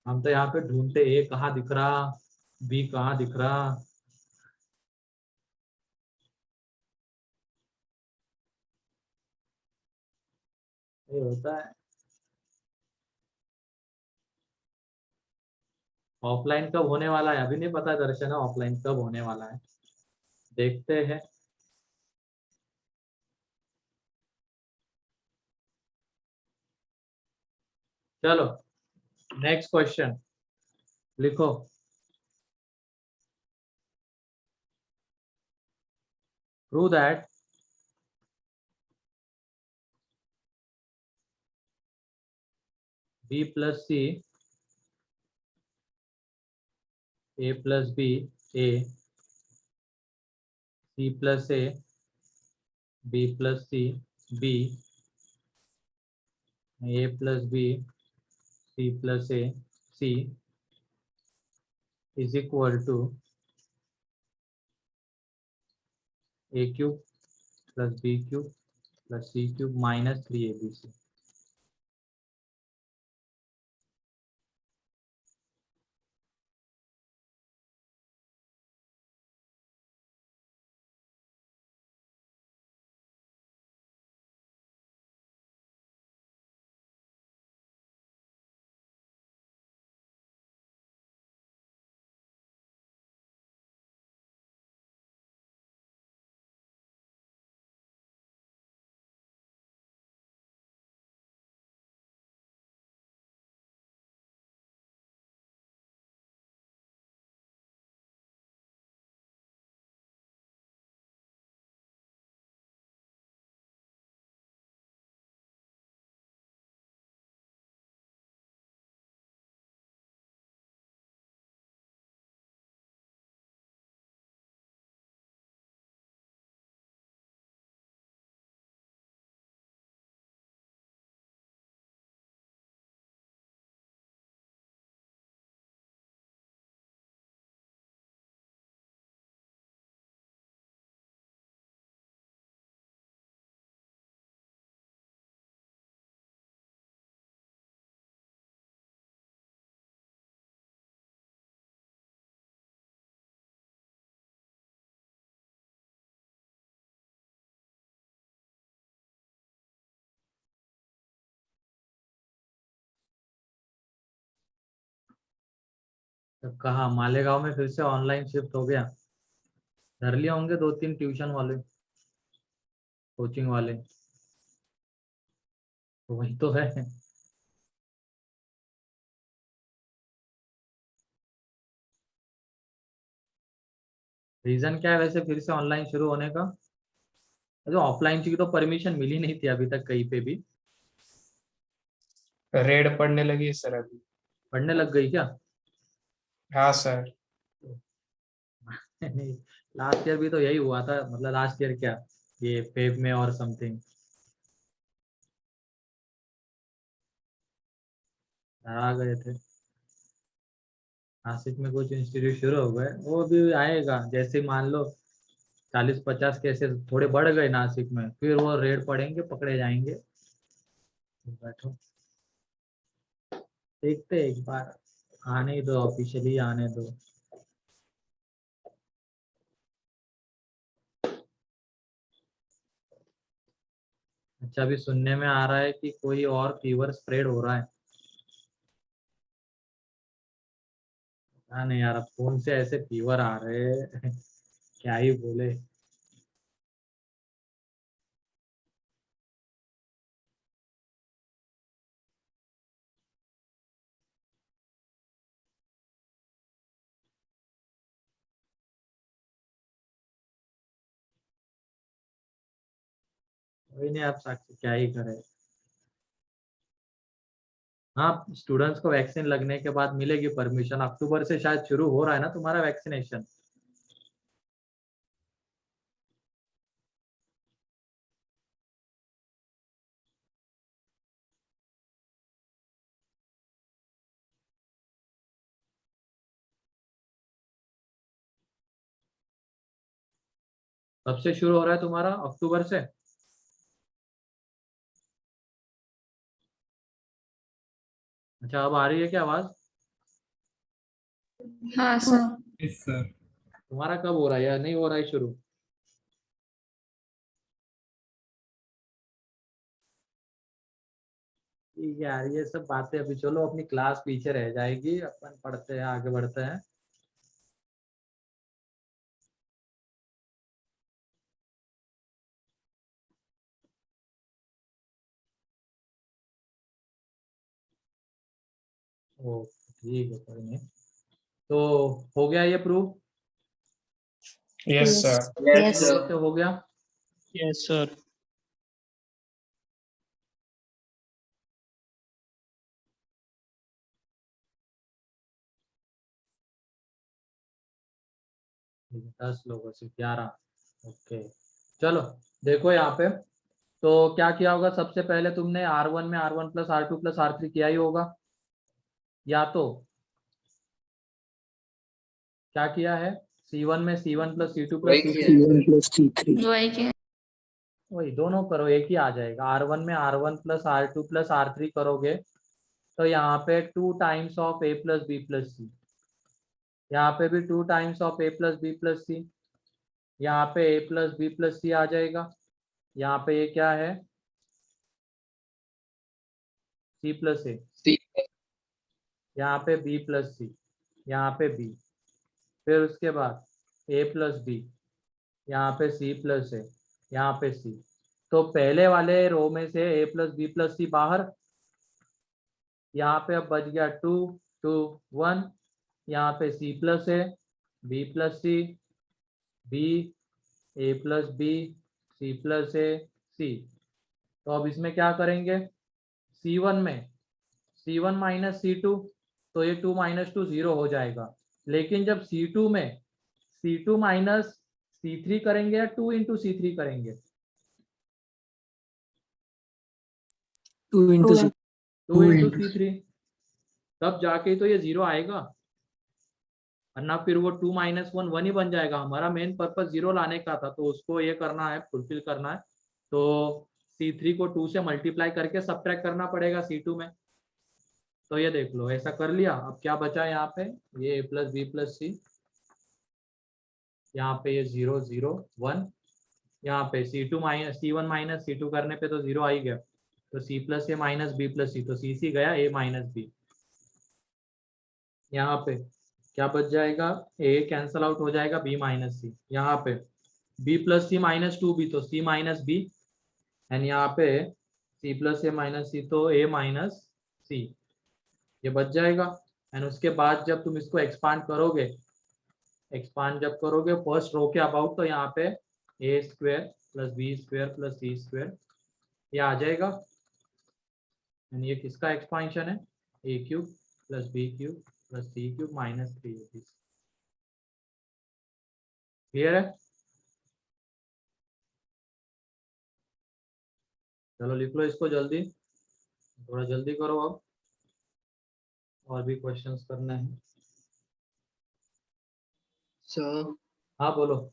हम तो यहाँ पे ढूंढते ए कहाँ दिख रहा, बी कहाँ दिख रहा। ये होता है। ऑफलाइन कब होने वाला है अभी नहीं पता दर्शन, ऑफलाइन कब होने वाला है देखते हैं। चलो नेक्स्ट क्वेश्चन लिखो। Prove that b plus c, a plus b, a, c plus a, b plus c, b, a plus b, c plus a, c is equal to a cube plus b cube plus c cube minus 3abc। तो कहाँ मालेगांव में फिर से online shift हो गया? धर लिए होंगे 2-3 ट्यूशन वाले, कोचिंग वाले, तो वही तो है। रीजन क्या है वैसे फिर से ऑनलाइन शुरू होने का? जो ऑफलाइन की तो परमिशन मिली नहीं थी अभी तक कहीं पे भी। रेड पड़ने लगी है सर अभी। पढ़ने लग गई क्या? हाँ सर। नहीं, लास्ट ईयर भी तो यही हुआ था, मतलब लास्ट ईयर क्या, ये फेब में और समथिंग आ गए थे। नासिक में कुछ इंस्टीट्यूट शुरू हो गए, वो भी आएगा जैसे ही मान लो 40-50 केसेस थोड़े बढ़ गए नासिक में, फिर वो रेड पड़ेंगे, पकड़े जाएंगे। बैठो, देखते एक बार, आने ही दो, ऑफिशियली आने दो। अच्छा, अभी सुनने में आ रहा है कि कोई और फीवर स्प्रेड हो रहा है। हाँ नहीं यार, अब कौन से ऐसे फीवर आ रहे हैं क्या ही बोले। कोई नहीं, आप साक्षी क्या ही करे। हाँ, स्टूडेंट्स को वैक्सीन लगने के बाद मिलेगी परमिशन, अक्टूबर से शायद शुरू हो रहा है ना तुम्हारा वैक्सीनेशन। कब से शुरू हो रहा है तुम्हारा? अक्टूबर से? अच्छा, अब आ रही है क्या आवाज? हाँ सर। Yes sir. तुम्हारा कब हो रहा है या नहीं हो रहा है शुरू? ठीक है यार, ये सब बातें अभी चलो, अपनी क्लास पीछे रह जाएगी, अपन पढ़ते हैं, आगे बढ़ते हैं। ओ ठीक है, कोई नहीं। तो हो गया ये प्रूफ? Yes sir. Yes, से sir. हो गया? Yes, sir. ठीक है, 10 लोगों से 11। ओके, चलो देखो यहाँ पे। तो क्या किया होगा, सबसे पहले तुमने R1 में R1 + R2 + R3 किया ही होगा, या तो क्या किया है, C1 में C1 + C2 + वही C3। किया है। C1 plus C3. वही के। वही दोनों करो, एक ही आ जाएगा। R1 में R1 + R2 + R3 करोगे तो यहाँ पे 2 times of A + B + C, यहाँ पे भी 2 times of A + B + C, यहाँ पे A + B + C आ जाएगा। यहाँ पे ये क्या है, C + A, C. यहाँ पे B + C, यहाँ पे B, फिर उसके बाद A + B, यहाँ पे C + A, यहाँ पे C। तो पहले वाले रो में से A + B + C बाहर, यहाँ पे अब बच गया 2 2 1, यहाँ पे C + A, B + C, B, A + B, C + A, C। तो अब इसमें क्या करेंगे, C1 में C1 - C2, तो ये 2 - 2 0 हो जाएगा। लेकिन जब C2 में C2 - C3 करेंगे या 2 × C3 करेंगे? 2 into 6. 2 × C3, तब जाके तो ये 0 आएगा, वरना फिर वो 2 - 1 1 ही बन जाएगा। हमारा मेन पर्पस 0 लाने का था, तो उसको ये करना है, फुलफिल करना है। तो C3 को 2 से मल्टीप्लाई करके सब्ट्रैक्ट करना पड़ेगा C2 में। तो ये देख लो, ऐसा कर लिया। अब क्या बचा यहाँ पे, ये A + B + C, यहाँ पे ये 0 0 1, यहाँ पे C1 - C2 करने पे तो 0 आ ही गया, तो C + A - B + C, तो C गया, A - B। यहाँ पे क्या बच जाएगा, ए कैंसल आउट हो जाएगा, बी माइनस सी, यहाँ पे B plus C minus to be तो सी माइनस बी, एंड यहाँ पे सी प्लस ए माइनस सी तो ए माइनस सी, ये बच जाएगा। एंड उसके बाद जब तुम इसको एक्सपांड करोगे, एक्सपांड जब करोगे फर्स्ट रो के अबाउट, तो यहाँ पे A square plus B square plus C square ये आ जाएगा। एंड ये किसका एक्सपांशन है, A cube plus B cube plus C cube minus 3ab। Clear है? चलो लिख लो इसको जल्दी, थोड़ा जल्दी करो अब, और भी क्वेश्चंस करने हैं। सर हाँ बोलो।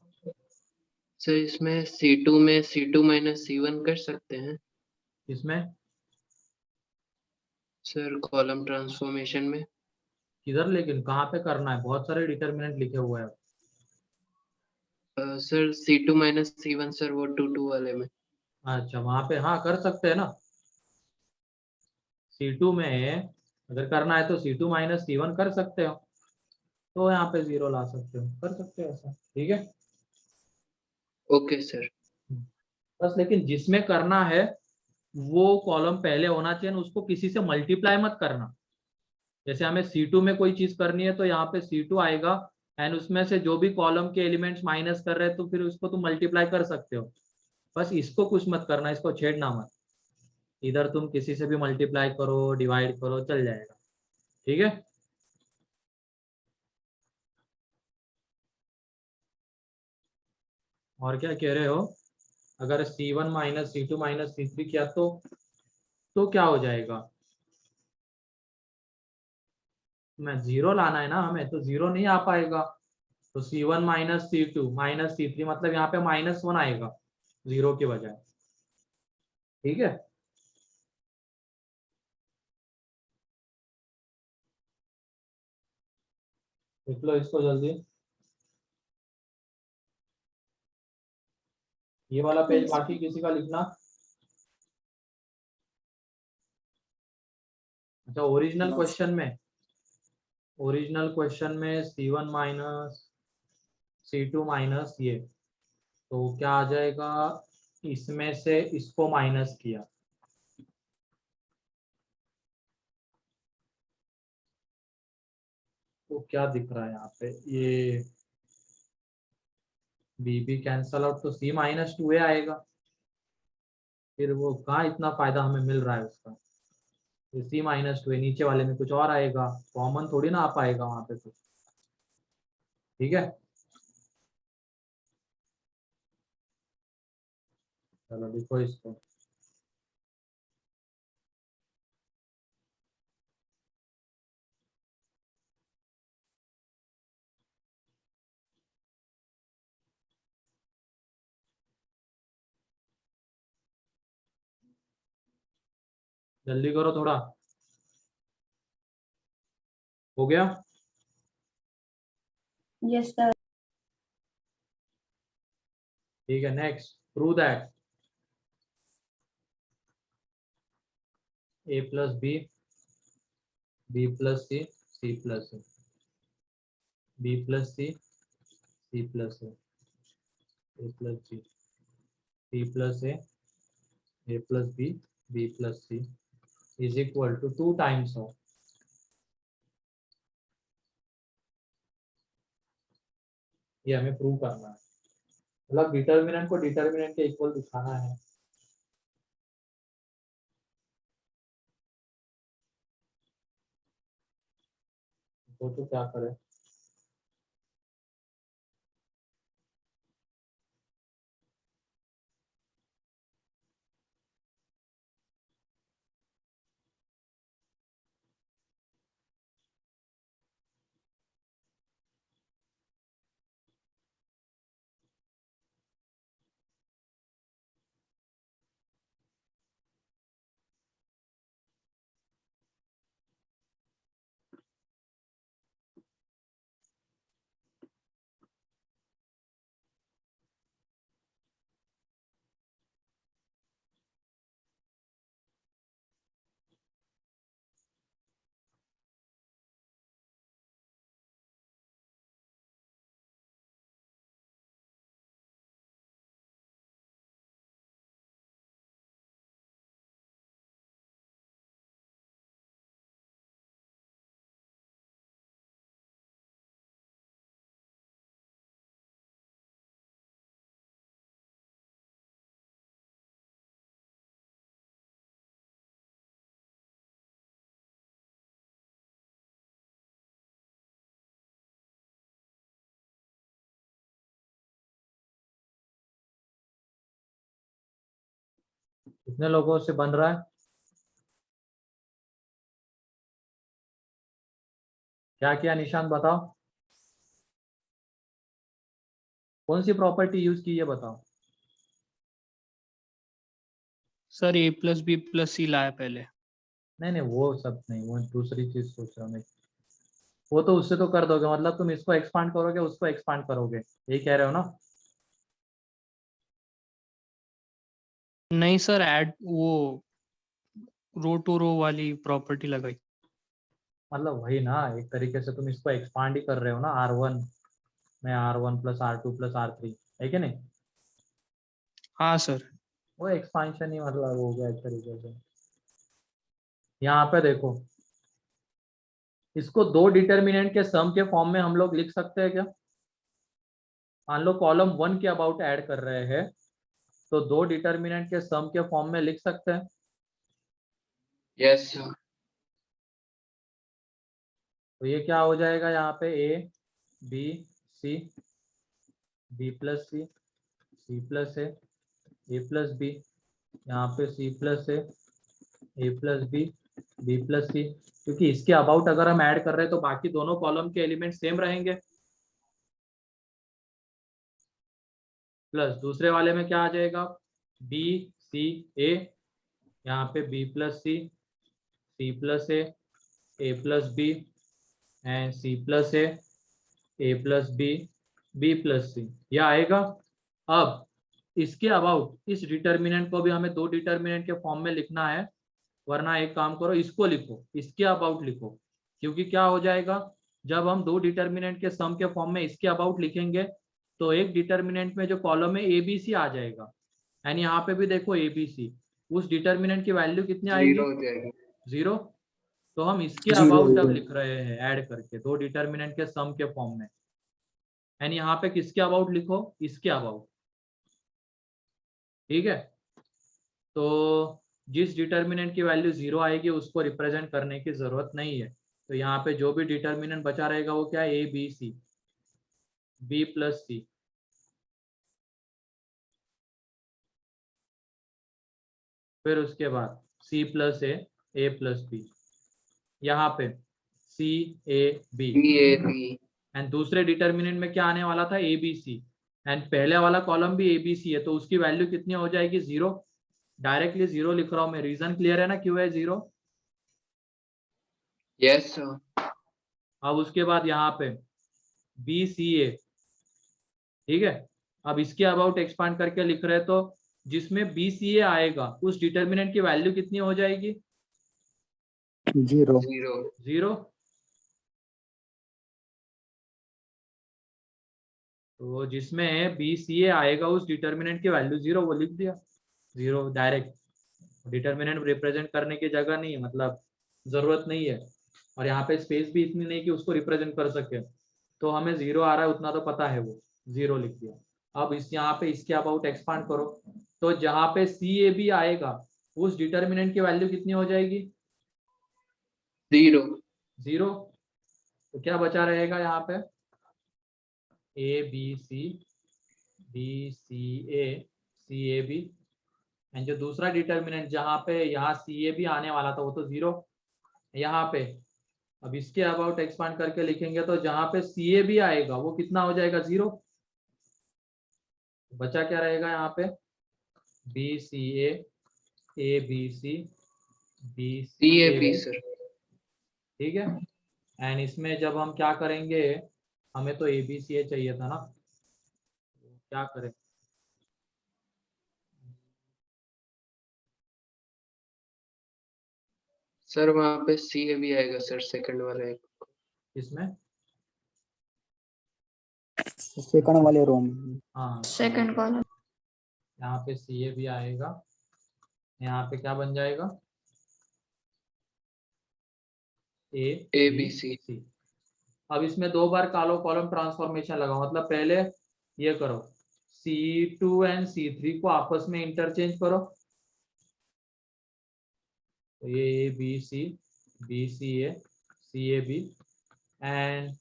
सर इसमें C2 में C2 माइनस C1 कर सकते हैं इसमें सर, कॉलम ट्रांसफॉर्मेशन में। किधर, लेकिन कहाँ पे करना है, बहुत सारे डिटर्मिनेंट लिखे हुए हैं। Sir C2 minus C1 sir, वो 2 वाले में। अच्छा वहां पे हाँ कर सकते हैं ना, C2 में अगर करना है तो C2 माइनस C1 कर सकते हो, तो यहाँ पे 0 ला सकते हो, कर सकते हो ऐसा, ठीक है। Okay sir. बस लेकिन जिसमें करना है वो कॉलम पहले होना चाहिए ना, उसको किसी से मल्टीप्लाई मत करना। जैसे हमें C2 में कोई चीज करनी है तो यहाँ पे C2 आएगा, एंड उसमें से जो भी कॉलम के एलिमेंट्स माइनस कर रहे हैं तो फिर उसको तुम मल्टीप्लाई कर सकते हो। बस इसको कुछ मत करना, इसको छेड़ना मत, इधर तुम किसी से भी मल्टीप्लाई करो डिवाइड करो चल जाएगा, ठीक है। और क्या कह रहे हो, अगर C1 minus C2 minus C3 किया तो क्या हो जाएगा, मैं जीरो लाना है ना हमें, तो जीरो नहीं आ पाएगा, तो C1 minus C2 minus C3 मतलब यहाँ पे -1 आएगा जीरो की बजाय, ठीक है। लिख लो इसको जल्दी, ये वाला पेज Yes. बाकी किसी का लिखना। अच्छा ओरिजिनल क्वेश्चन में, ओरिजिनल क्वेश्चन में C1 माइनस C2 माइनस ये, तो क्या आ जाएगा, इसमें से इसको माइनस किया, तो क्या दिख रहा है यहाँ पे, ये बी कैंसल आउट तो C माइनस 2a आएगा, फिर वो कहाँ इतना फायदा हमें मिल रहा है उसका, C माइनस 2a नीचे वाले में कुछ और आएगा, कॉमन थोड़ी ना आ पाएगा वहां पे कुछ, ठीक है। चलो लिखो इसको, जल्दी करो थोड़ा, हो गया। Yes, sir. ठीक है next, prove that a plus B plus C plus A, B plus C plus A plus C plus A plus B plus C is equal to 2 times of, ये हमें प्रूव करना है, मतलब determinant को determinant के equal दिखाना है। तो क्या करें, कितने लोगों से बन रहा है? क्या किया निशांत बताओ, कौन सी प्रॉपर्टी यूज की है बताओ। सर ए प्लस बी प्लस सी लाया पहले। नहीं नहीं वो सब नहीं, वो दूसरी चीज सोच रहा हूँ मैं। वो तो उससे तो कर दोगे, मतलब तुम इसको एक्सपांड करोगे उसको एक्सपांड करोगे, यही कह रहे हो ना? नहीं सर, ऐड वो रो टू रो वाली प्रॉपर्टी लगाई। मतलब वही ना, एक तरीके से तुम इसको एक्सपांड ही कर रहे हो ना, R1 में R1 plus R2 plus R3, है कि नहीं? हाँ सर। वो एक्सपांशन ही मतलब हो गया एक तरीके से। यहाँ पे देखो, इसको दो डिटर्मिनेंट के सम के फॉर्म में हम लोग लिख सकते हैं क्या? मान लो कॉलम 1 के अबाउट ऐड कर रहे हैं, तो दो डिटर्मिनेंट के सम के फॉर्म में लिख सकते हैं। Yes sir. तो ये क्या हो जाएगा यहाँ पे, A B C B plus C plus A plus B, यहाँ पे C plus A plus B plus C, क्योंकि इसके अबाउट अगर हम ऐड कर रहे हैं तो बाकी दोनों कॉलम के एलिमेंट सेम रहेंगे। प्लस दूसरे वाले में क्या आ जाएगा, B C A, यहाँ पे B plus C plus A plus B and C plus A plus B plus C, यह आएगा। अब इसके अबाउट इस डिटर्मिनेंट को भी हमें दो डिटर्मिनेंट के फॉर्म में लिखना है, वरना एक काम करो इसको लिखो, इसके अबाउट लिखो, क्योंकि क्या हो जाएगा, जब हम दो डिटर्मिनेंट के सम के फॉर्म में इसके अबाउट लिखेंगे तो एक डिटर्मिनेंट में जो कॉलम है ABC आ जाएगा, एंड यहाँ पे भी देखो ABC, उस डिटर्मिनेंट की वैल्यू कितनी आएगी, 0 हो जाएगा। 0। तो हम इसके 0 अबाउट अब होगा। लिख रहे हैं ऐड करके दो डिटर्मिनेंट के सम के फॉर्म में, एंड यहाँ पे किसके अबाउट लिखो, इसके अबाउट, ठीक है। तो जिस डिटर्मिनेंट की वैल्यू 0 आएगी उसको रिप्रेजेंट करने की जरूरत नहीं है, तो यहाँ पे जो भी डिटर्मिनेंट बचा रहेगा वो क्या है, ABC B प्लस C, फिर उसके बाद C plus A plus B, यहाँ पे CAB, BAB। एंड दूसरे डिटर्मिनेंट में क्या आने वाला था, ABC, एंड पहले वाला कॉलम भी ABC है, तो उसकी वैल्यू कितनी हो जाएगी, 0। डायरेक्टली 0 लिख रहा हूं मैं, रीजन क्लियर है ना क्यों है 0? Yes sir. अब उसके बाद यहाँ पे BCA, ठीक है। अब इसके अबाउट एक्सपांड करके लिख रहे हैं, तो जिसमें BCA आएगा उस डिटर्मिनेंट की वैल्यू कितनी हो जाएगी, 0। 0। तो जिसमें BCA आएगा उस डिटर्मिनेंट की वैल्यू 0, वो लिख दिया 0 डायरेक्ट, डिटर्मिनेंट रिप्रेजेंट करने की जगह नहीं है, मतलब जरूरत नहीं है, और यहाँ पे स्पेस भी इतनी नहीं कि उसको रिप्रेजेंट कर सके, तो हमें 0 आ रहा है उतना तो पता है, वो 0 लिख दिया। अब इस यहाँ पे इसके अबाउट एक्सपांड करो, तो जहाँ पे CAB आएगा उस डिटर्मिनेंट की वैल्यू कितनी हो जाएगी, 0। 0। तो क्या बचा रहेगा यहाँ पे, ABC BCA CAB, एंड जो दूसरा डिटर्मिनेंट जहाँ पे यहाँ CAB आने वाला था वो तो 0 यहाँ पे। अब इसके अबाउट एक्सपांड करके लिखेंगे तो जहाँ पे CAB आएगा वो कितना हो जाएगा, 0। बचा क्या रहेगा यहाँ पे, BCA ABC CAB BCAB, sir. ठीक है। एंड इसमें जब हम क्या करेंगे, हमें तो ABCA चाहिए था ना, तो क्या करें, सर वहाँ पे CAB आएगा सर, सेकंड वाला एक। इसमें सेकंड वाले रो में। हाँ सेकंड कॉलम। यहाँ पे CAB आएगा, यहाँ पे क्या बन जाएगा, ABC। ABC। अब इसमें दो बार कॉलम ट्रांसफॉर्मेशन लगाओ, मतलब पहले ये करो, C2 एंड C3 को आपस में इंटरचेंज करो, तो ये ABC BCA CAB, and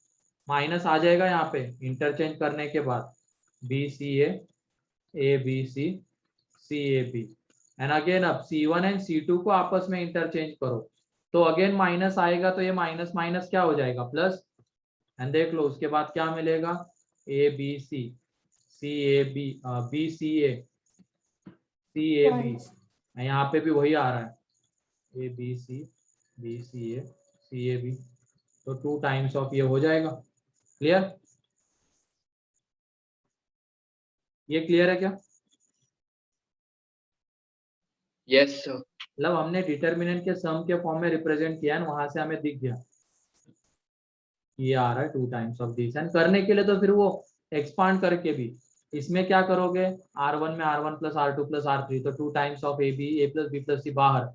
minus आ जाएगा यहाँ पे इंटरचेंज करने के बाद, BCA ABC CAB, and again अब C1 एंड C2 को आपस में इंटरचेंज करो, तो अगेन माइनस आएगा, तो ये माइनस माइनस क्या हो जाएगा, प्लस। एंड देख लो उसके बाद क्या मिलेगा, A B C, C A B, B C A, C A B, यहाँ पे भी वही आ रहा है, A B C, B C A B, तो 2 टाइम्स ऑफ ये हो जाएगा। क्लियर? ये क्लियर है क्या? Yes sir. मतलब हमने डिटर्मिनेंट के सम के फॉर्म में रिप्रेजेंट किया है, वहां से हमें दिख गया ये आ रहा है 2 टाइम्स ऑफ दिस। एंड करने के लिए तो फिर वो एक्सपांड करके भी इसमें क्या करोगे, R1 में R1 plus R2 plus R3, तो 2 times of A B, A plus B plus C बाहर,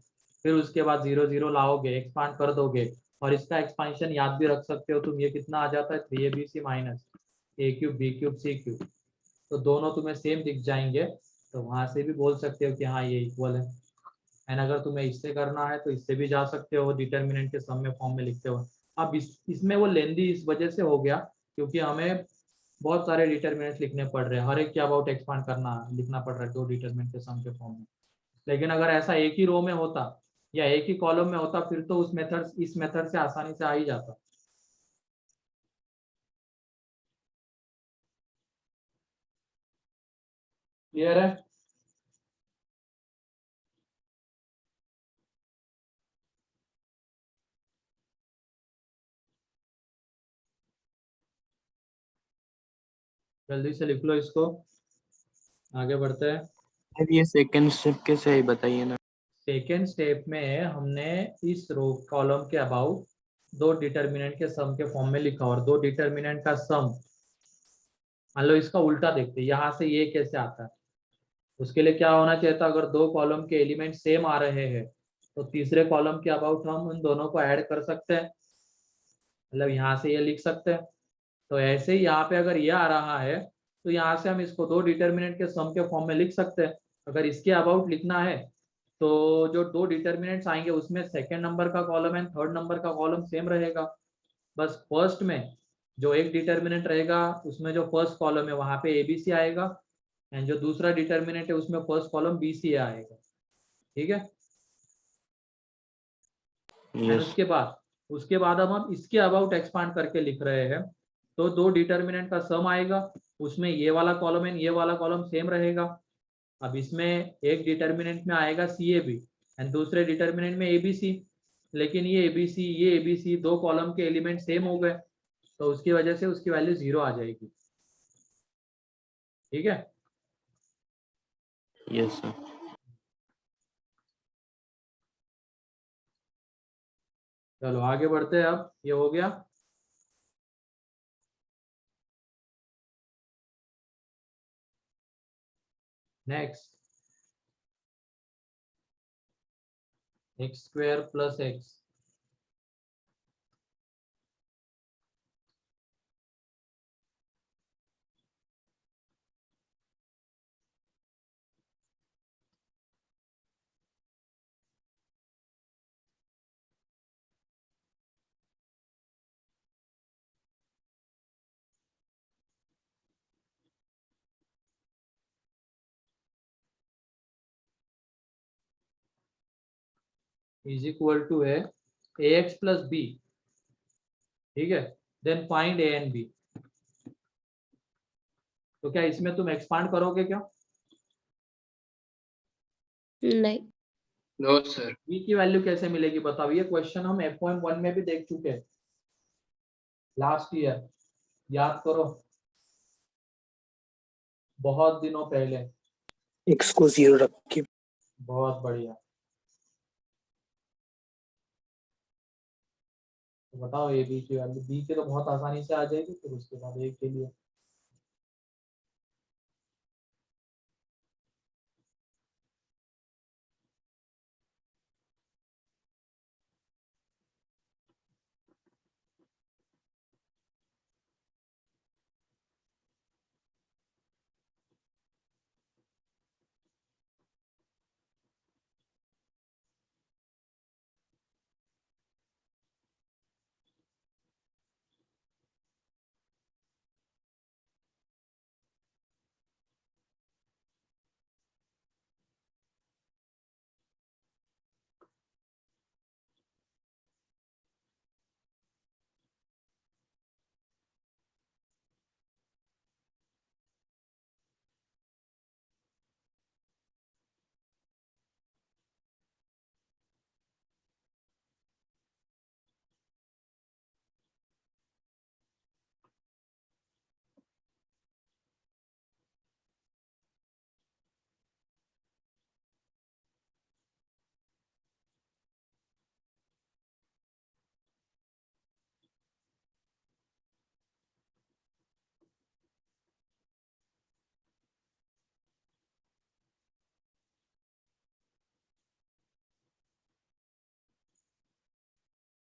फिर उसके बाद 0 0 लाओगे, एक्सपांड कर दोगे, और इसका एक्सपांशन याद भी रख सकते हो तुम, ये कितना आ जाता है 3ABC minus A cube B cube C cube, तो दोनों तुम्हें सेम दिख जाएंगे, तो वहां से भी बोल सकते हो कि हाँ ये इक्वल है। एंड अगर तुम्हें इससे करना है तो इससे भी जा सकते हो, डिटर्मिनेंट के सम में फॉर्म में लिखते हो। अब इसमें वो लेंदी इस वजह से हो गया क्योंकि हमें बहुत सारे डिटर्मिनेंट्स लिखने पड़ रहे हैं, हर एक के अबाउट एक्सपांड करना लिखना पड़ रहा है 2 डिटर्मिनेंट के सम के फॉर्म में। लेकिन अगर ऐसा एक ही रो में होता या एक ही कॉलम में होता फिर तो इस मेथड से आसानी से आ ही जाता। क्लियर है? जल्दी से लिख लो इसको, आगे बढ़ते हैं। सर ये सेकंड स्टेप कैसे है बताइए ना। सेकेंड स्टेप में हमने इस रो कॉलम के अबाउट 2 डिटर्मिनेंट के सम के फॉर्म में लिखा, और 2 डिटर्मिनेंट का सम, मान लो इसका उल्टा देखते हैं, यहाँ से ये कैसे आता है। उसके लिए क्या होना चाहिए था, अगर 2 कॉलम के एलिमेंट सेम आ रहे हैं तो तीसरे कॉलम के अबाउट हम उन दोनों को ऐड कर सकते हैं, मतलब यहाँ से ये लिख सकते हैं। तो ऐसे ही यहाँ पे अगर ये आ रहा है तो यहाँ से हम इसको 2 डिटर्मिनेंट के सम के फॉर्म में लिख सकते हैं। अगर इसके अबाउट लिखना है तो जो 2 डिटर्मिनेंट्स आएंगे उसमें सेकेंड नंबर का कॉलम एंड थर्ड नंबर का कॉलम सेम रहेगा, बस फर्स्ट में जो एक डिटर्मिनेंट रहेगा उसमें जो फर्स्ट कॉलम है वहां पे ABC आएगा, एंड जो दूसरा डिटर्मिनेंट है उसमें फर्स्ट कॉलम BC आएगा। ठीक है? And yes. उसके बाद अब हम इसके अबाउट एक्सपांड करके लिख रहे हैं, तो 2 डिटर्मिनेंट का सम आएगा, उसमें ये वाला कॉलम एंड ये वाला कॉलम सेम रहेगा। अब इसमें एक डिटर्मिनेंट में आएगा CAB एंड दूसरे डिटर्मिनेंट में ABC, लेकिन ये ABC 2 कॉलम के एलिमेंट सेम हो गए, तो उसकी वजह से उसकी वैल्यू 0 आ जाएगी। ठीक है? Yes sir. चलो आगे बढ़ते हैं, अब ये हो गया। Next, x² plus x, is equal to है ax प्लस b। ठीक है? Then find a and b। तो क्या इसमें तुम एक्सपांड करोगे क्या? नहीं। No sir. b की वैल्यू कैसे मिलेगी बताओ, ये क्वेश्चन हम F1 में भी देख चुके हैं लास्ट ईयर, याद करो, बहुत दिनों पहले। एक्स को 0 रख के। बहुत बढ़िया। तो बताओ ए बी की वैल्यू, बी के तो बहुत आसानी से आ जाएगी, फिर उसके बाद ए के लिए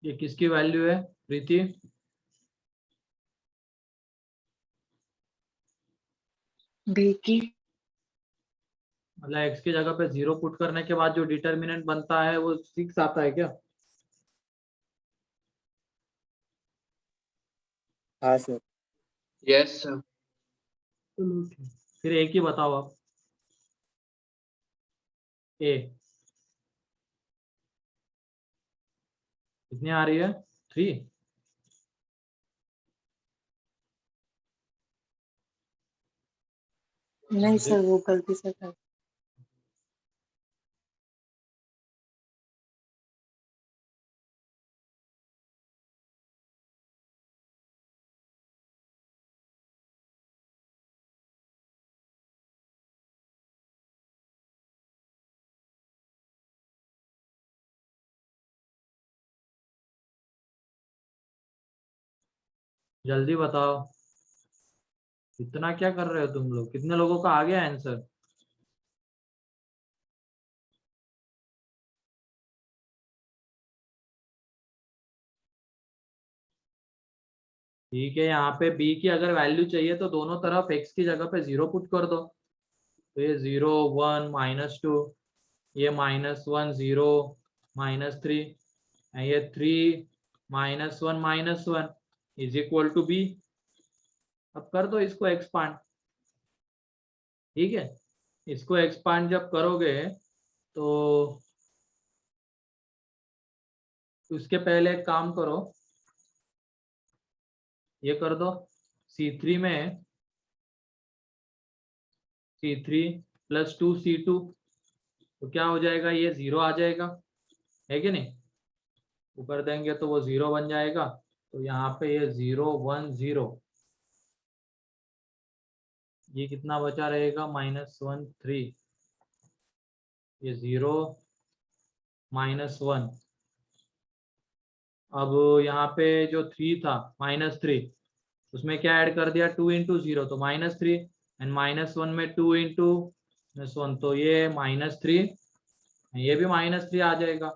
ये किसकी वैल्यू है प्रीति? बी की। मतलब x की जगह पे 0 पुट करने के बाद जो डिटर्मिनेंट बनता है वो 6 आता है क्या? हाँ सर। Yes sir. चलो ठीक। फिर एक ही बताओ आप। ए कितनी आ रही है? 3। नहीं सर, वो गलती से कर। जल्दी बताओ, इतना क्या कर रहे हो तुम लोग? कितने लोगों का आ गया आंसर? ठीक है, यहाँ पे b की अगर वैल्यू चाहिए तो दोनों तरफ x की जगह पे 0 पुट कर दो। तो ये 0 1 -2, ये -1 0 -3, ये 3 -1 -1 इज इक्वल टू b। अब कर दो इसको एक्सपांड। ठीक है, इसको एक्सपांड जब करोगे तो उसके पहले एक काम करो, ये कर दो C3 में C3 + 2C2, तो क्या हो जाएगा? ये 0 आ जाएगा, है कि नहीं? ऊपर देंगे तो वो 0 बन जाएगा। तो यहाँ पे ये 0 1 0, ये कितना बचा रहेगा? -1 3, ये 0 -1। अब यहाँ पे जो 3 था -3, उसमें क्या ऐड कर दिया? 2 × 0 तो -3, एंड -1 में 2 × 1 तो ये -3, ये भी -3 आ जाएगा।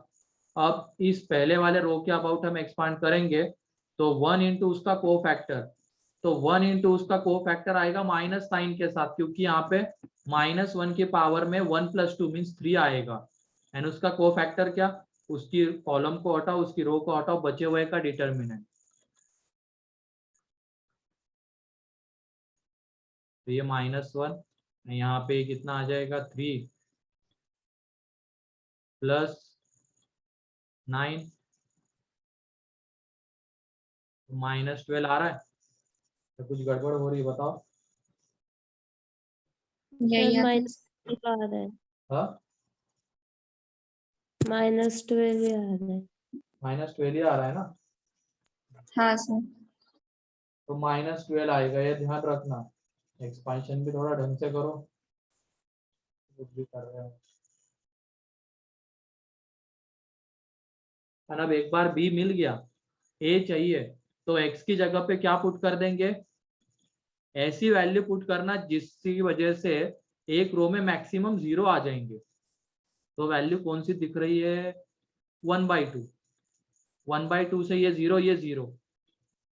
अब इस पहले वाले रो के अबाउट हम एक्सपांड करेंगे तो 1 × उसका कोफैक्टर, तो 1 × उसका कोफैक्टर आएगा माइनस साइन के साथ, क्योंकि यहाँ पे -1 की पावर में 1 + 2 मीन्स 3 आएगा। एंड उसका कोफैक्टर क्या? उसकी कॉलम को हटाओ, उसकी रो को हटाओ, बचे हुए का डिटर्मिनेंट। तो ये -1, यहाँ पे कितना आ जाएगा? 3 + 9 -12 आ रहा है। तो कुछ गड़बड़ हो रही है, बताओ। यही सर आता है। -12 आ रहा है, हाँ, -12 ही आ रहा है। -12 ही आ रहा है ना? हाँ सर। तो -12 आएगा, ये ध्यान रखना। एक्सपांशन भी थोड़ा ढंग से करो, कुछ भी कर रहे हो। और अब एक बार b मिल गया, a चाहिए, तो x की जगह पे क्या पुट कर देंगे? ऐसी वैल्यू पुट करना जिसकी वजह से एक रो में मैक्सिमम 0 आ जाएंगे। तो वैल्यू कौन सी दिख रही है? 1/2। 1/2 से ये 0, ये 0,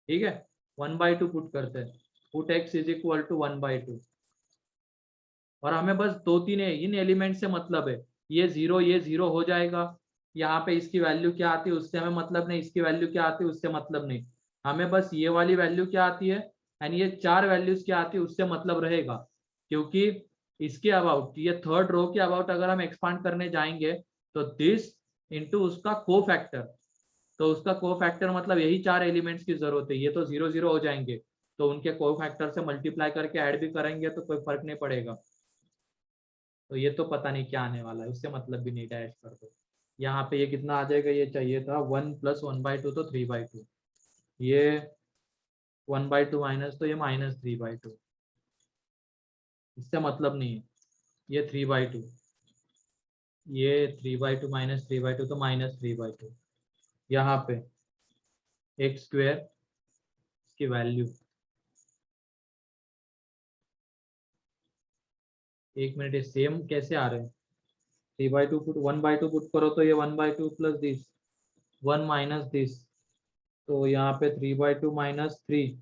ठीक है। 1/2 पुट करते हैं, पुट x = 1/2। और हमें बस 2-3 इन एलिमेंट से मतलब है। ये 0 हो जाएगा। यहाँ पे इसकी वैल्यू क्या आती है उससे हमें मतलब नहीं, इसकी वैल्यू क्या आती है उससे मतलब नहीं, हमें बस ये वाली वैल्यू क्या आती है एंड ये 4 वैल्यूज क्या आती है उससे मतलब रहेगा। क्योंकि इसके अबाउट, ये थर्ड रो के अबाउट अगर हम एक्सपांड करने जाएंगे तो दिस इंटू उसका कोफैक्टर, तो उसका कोफैक्टर मतलब यही 4 एलिमेंट्स की जरूरत है। ये तो 0 0 हो जाएंगे, तो उनके कोफैक्टर से मल्टीप्लाई करके ऐड भी करेंगे तो कोई फर्क नहीं पड़ेगा। तो ये तो पता नहीं क्या आने वाला है, उससे मतलब भी नहीं, डैश कर दो। यहाँ पे ये कितना आ जाएगा? ये चाहिए था 1 + 1/2, तो 3/2। ये 1/2 माइनस, तो ये -3/2, इससे मतलब नहीं है। ये 3/2, ये 3/2 -3/2 तो -3/2। यहाँ पे x² की वैल्यू, एक मिनट, ये सेम कैसे आ रहे हैं? 3/2 पुट 1/2 पुट करो तो ये 1/2 + दिस, 1 माइनस दिस, तो यहाँ पे 3/2 माइनस 3,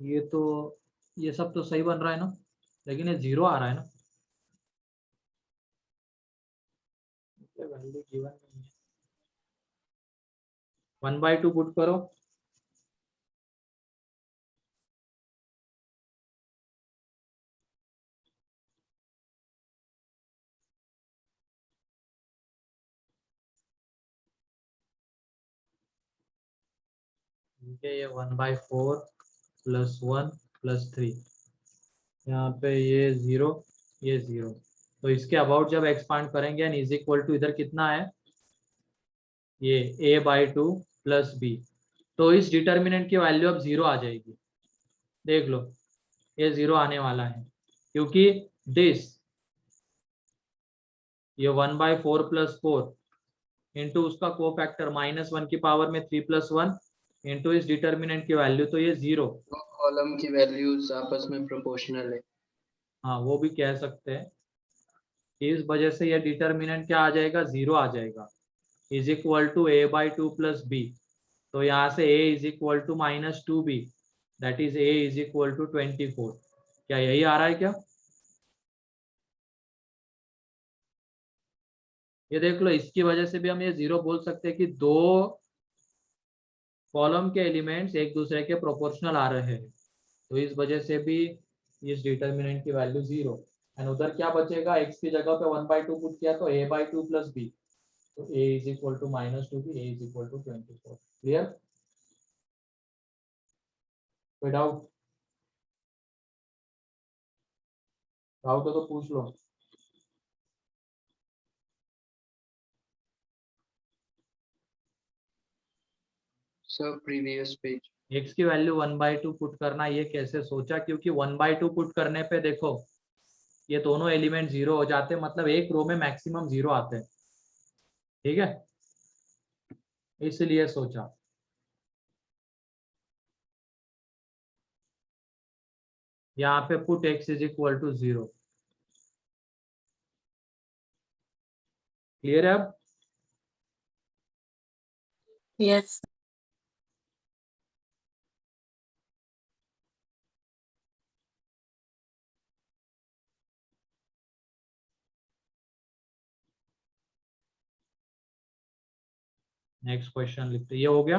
ये सब तो सही बन रहा है ना, लेकिन ये 0 आ रहा है ना, वैल्यू गिवन नहीं है। 1/2 पुट करो, ठीक है, ये 1/4 प्लस 1 प्लस 3, यहाँ पे ये 0, ये 0, तो इसके अबाउट जब एक्सपांड करेंगे एंड इज इक्वल टू इधर कितना है, ये a/2 प्लस b, तो इस डिटर्मिनेंट की वैल्यू अब 0 आ जाएगी। देख लो ये 0 आने वाला है, क्योंकि दिस ये 1/4 प्लस 4 इंटू उसका को फैक्टर -1 की पावर में 3 + 1 इंटू इस डिटर्मिनेंट की वैल्यू, तो ये 0। दो कॉलम की वैल्यूज आपस में प्रोपोर्शनल है। हाँ वो भी कह सकते हैं, इस वजह से ये डिटर्मिनेंट क्या आ जाएगा, 0 आ जाएगा, is equal to a/2 plus b, तो यहाँ से a is equal to -2b, that is a is equal to 24। क्या यही आ रहा है क्या? ये देख लो, इसकी वजह से भी हम ये 0 बोल सकते हैं कि दो कॉलम के एलिमेंट्स एक दूसरे के प्रोपोर्शनल आ रहे हैं, तो इस वजह से भी इस डिटर्मिनेंट की वैल्यू 0। एंड उधर क्या बचेगा, x की जगह पे 1/2 पुट किया तो a/2 प्लस b, तो a is equal to -2b, a is equal to 24। Clear? कोई डाउट? डाउट हो तो पूछ लो। Sir previous page. x की वैल्यू 1/2 पुट करना, ये कैसे सोचा, क्योंकि 1/2 पुट करने पे देखो ये दोनों एलिमेंट 0 हो जाते हैं, मतलब एक रो में मैक्सिमम 0 आते हैं, ठीक है, इसलिए सोचा। यहाँ पे put x is equal to 0। Clear है अब? यस। नेक्स्ट क्वेश्चन लिखते, ये हो गया।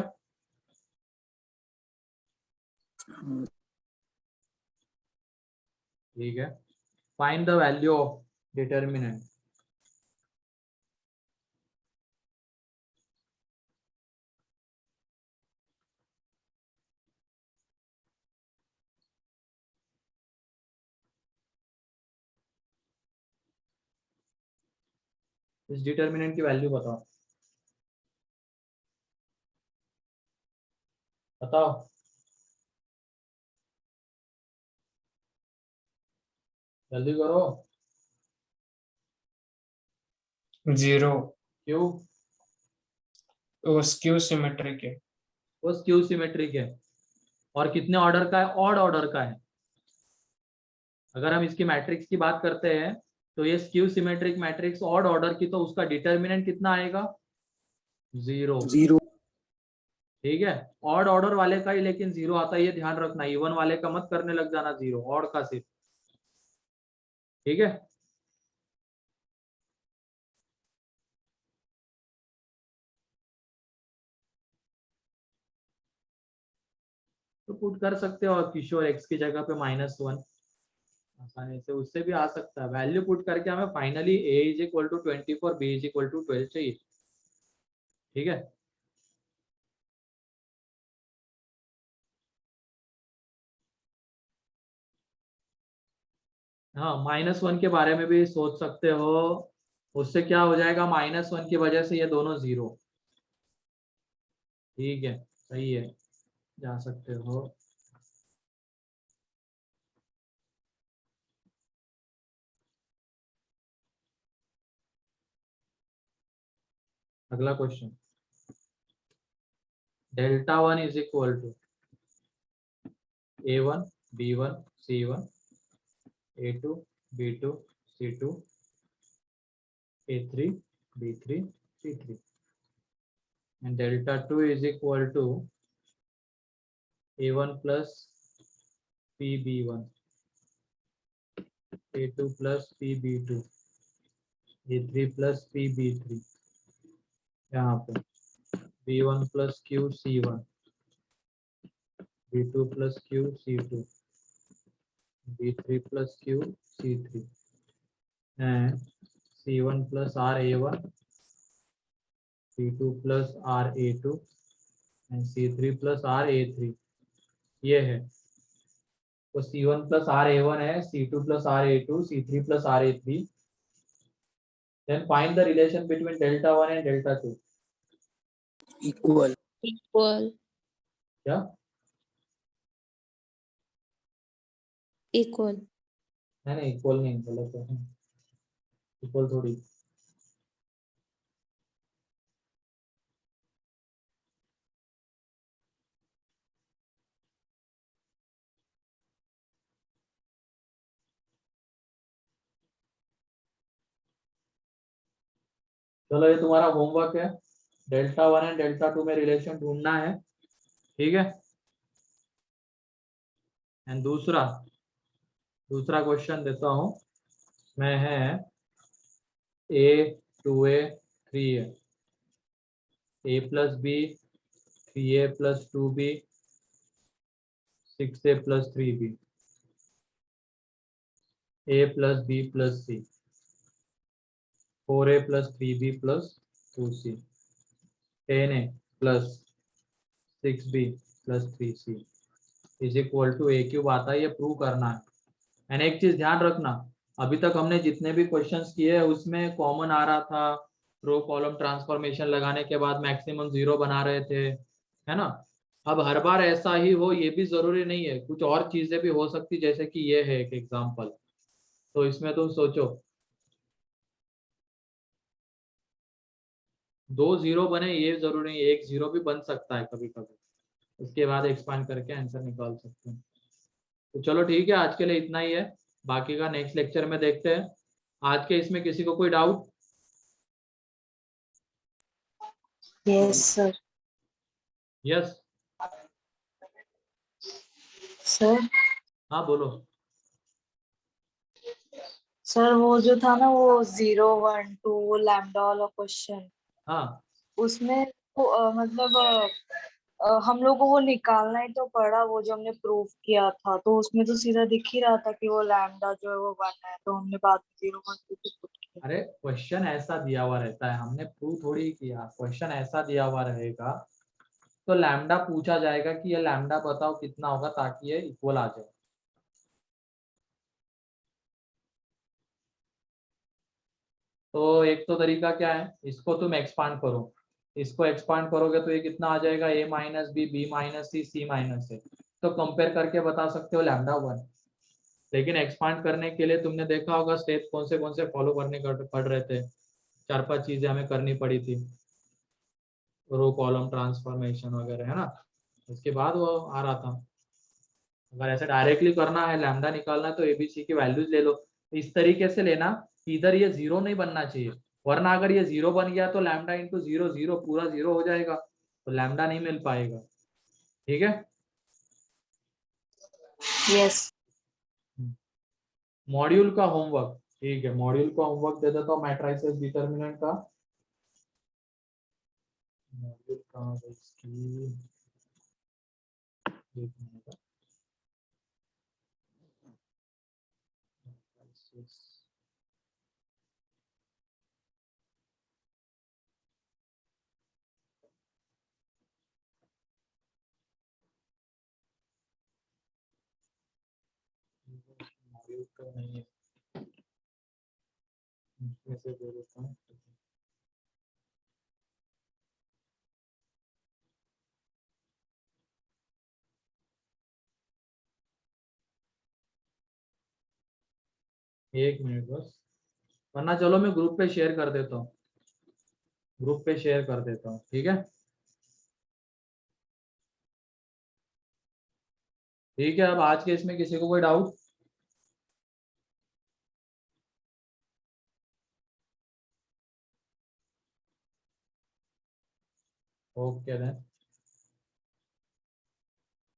ठीक है, find the value of determinant. इस डिटर्मिनेंट की वैल्यू बताओ, बताओ जल्दी करो। 0, क्यों? वो स्क्यू सिमेट्रिक है। वो स्क्यू सिमेट्रिक है, और कितने ऑर्डर का है, ऑड ऑर्डर का है। अगर हम इसकी मैट्रिक्स की बात करते हैं तो ये skew symmetric matrix odd order की, तो उसका डिटर्मिनेंट कितना आएगा, 0। 0 ठीक है, ऑड ऑर्डर वाले का ही लेकिन 0 आता है, ये ध्यान रखना, इवन वाले का मत करने लग जाना 0, ऑड का सिर्फ। ठीक है, तो पुट कर सकते हो किशोर x की जगह पे -1, आसानी से उससे भी आ सकता है। वैल्यू पुट करके हमें finally a is equal to 24, b is equal to 12 चाहिए। ठीक है, हाँ -1 के बारे में भी सोच सकते हो, उससे क्या हो जाएगा, -1 की वजह से ये दोनों 0। ठीक है, सही है, जा सकते हो। अगला question, Δ1 is equal to a1 b1 c1 a2 b2 c2 a3 b3 c3। and delta 2 is equal to a1 plus pb1, a2 plus pb2, a3 plus pb3, यहाँ पे b1 plus q c1, b2 plus q c2, b3 plus q c3, and c1 plus r a1, c2 plus r a2 and c3 plus r a3, ये है। तो c1 plus r a1 है, c2 plus r a2, c3 plus r a3. Then find the relation between delta 1 and delta 2. Equal. Equal. क्या? Equal. नहीं, equal नहीं, गलत है। Equal थोड़ी। चलो ये तुम्हारा होमवर्क है, डेल्टा 1 एंड डेल्टा 2 में रिलेशन ढूंढना है, ठीक है। एंड दूसरा क्वेश्चन देता हूं मैं, है a2a 3a, a plus b 3a plus 2b 6a plus 3b, a plus b plus c 4a plus 3b plus 2c 10a plus 6b plus 3c is equal to a cube आता है, ये prove करना है। And एक चीज ध्यान रखना, अभी तक हमने जितने भी क्वेश्चंस किए हैं उसमें कॉमन आ रहा था, रो कॉलम ट्रांसफॉर्मेशन लगाने के बाद मैक्सिमम 0 बना रहे थे, है ना। अब हर बार ऐसा ही हो ये भी जरूरी नहीं है, कुछ और चीजें भी हो सकती, जैसे कि ये है एक एग्जांपल। तो इसमें तुम सोचो 2 0 बने ये जरूरी नहीं, 1 0 भी बन सकता है कभी कभी, उसके बाद एक्सपांड करके आंसर निकाल सकते हैं। तो चलो ठीक है, आज के लिए इतना ही है, बाकी का नेक्स्ट लेक्चर में देखते हैं। आज के इसमें किसी को कोई doubt? Yes sir. Yes sir हाँ बोलो। सर वो जो था ना, वो 0 1 2 लैम्डा वाला क्वेश्चन, हाँ उसमें मतलब हम लोग को वो निकालना ही तो पड़ा, वो जो हमने प्रूव किया था, तो उसमें तो सीधा दिख ही रहा था कि वो लैम्डा जो है वो 1 है, तो हमने बाद में 0 1 2 पुट किया। अरे क्वेश्चन ऐसा दिया हुआ रहता है, हमने प्रूव थोड़ी किया, क्वेश्चन ऐसा दिया हुआ रहेगा तो लैम्डा पूछा जाएगा कि ये लैम्डा बताओ कितना होगा, ताकि ये इक्वल आ जाए। तो एक तो तरीका क्या है, इसको तुम एक्सपांड करो, इसको एक्सपांड करोगे तो ये कितना आ जाएगा, a minus B, B minus C, C minus A. तो कंपेयर करके बता सकते हो लैम्डा 1। लेकिन एक्सपांड करने के लिए तुमने देखा होगा स्टेप कौन से फॉलो करने पड़ रहे थे, 4-5 चीजें हमें करनी पड़ी थी, रो कॉलम ट्रांसफॉर्मेशन वगैरह, है ना। उसके बाद वो आ रहा था। अगर ऐसे डायरेक्टली करना है, लैम्डा निकालना है, तो एबीसी की वैल्यूज ले लो, इस तरीके से लेना, इधर ये 0 नहीं बनना चाहिए, वरना अगर ये 0 बन गया तो लैम्डा इंटू 0 0 पूरा 0 हो जाएगा, तो लैम्डा नहीं मिल पाएगा, ठीक है। यस। मॉड्यूल का होमवर्क, ठीक है, मॉड्यूल का होमवर्क दे देता हूँ मैट्रिसेस डिटरमिनेंट का। मॉड्यूल कहाँ है इसकी, एक मिनट। मॉड्यूल का नहीं है, इसमें से दे देता हूँ। एक मिनट बस, वरना चलो मैं ग्रुप पे शेयर कर देता हूँ, ग्रुप पे शेयर कर देता हूँ, ठीक है। ठीक है, अब आज के इसमें किसी को कोई डाउट? Okay then.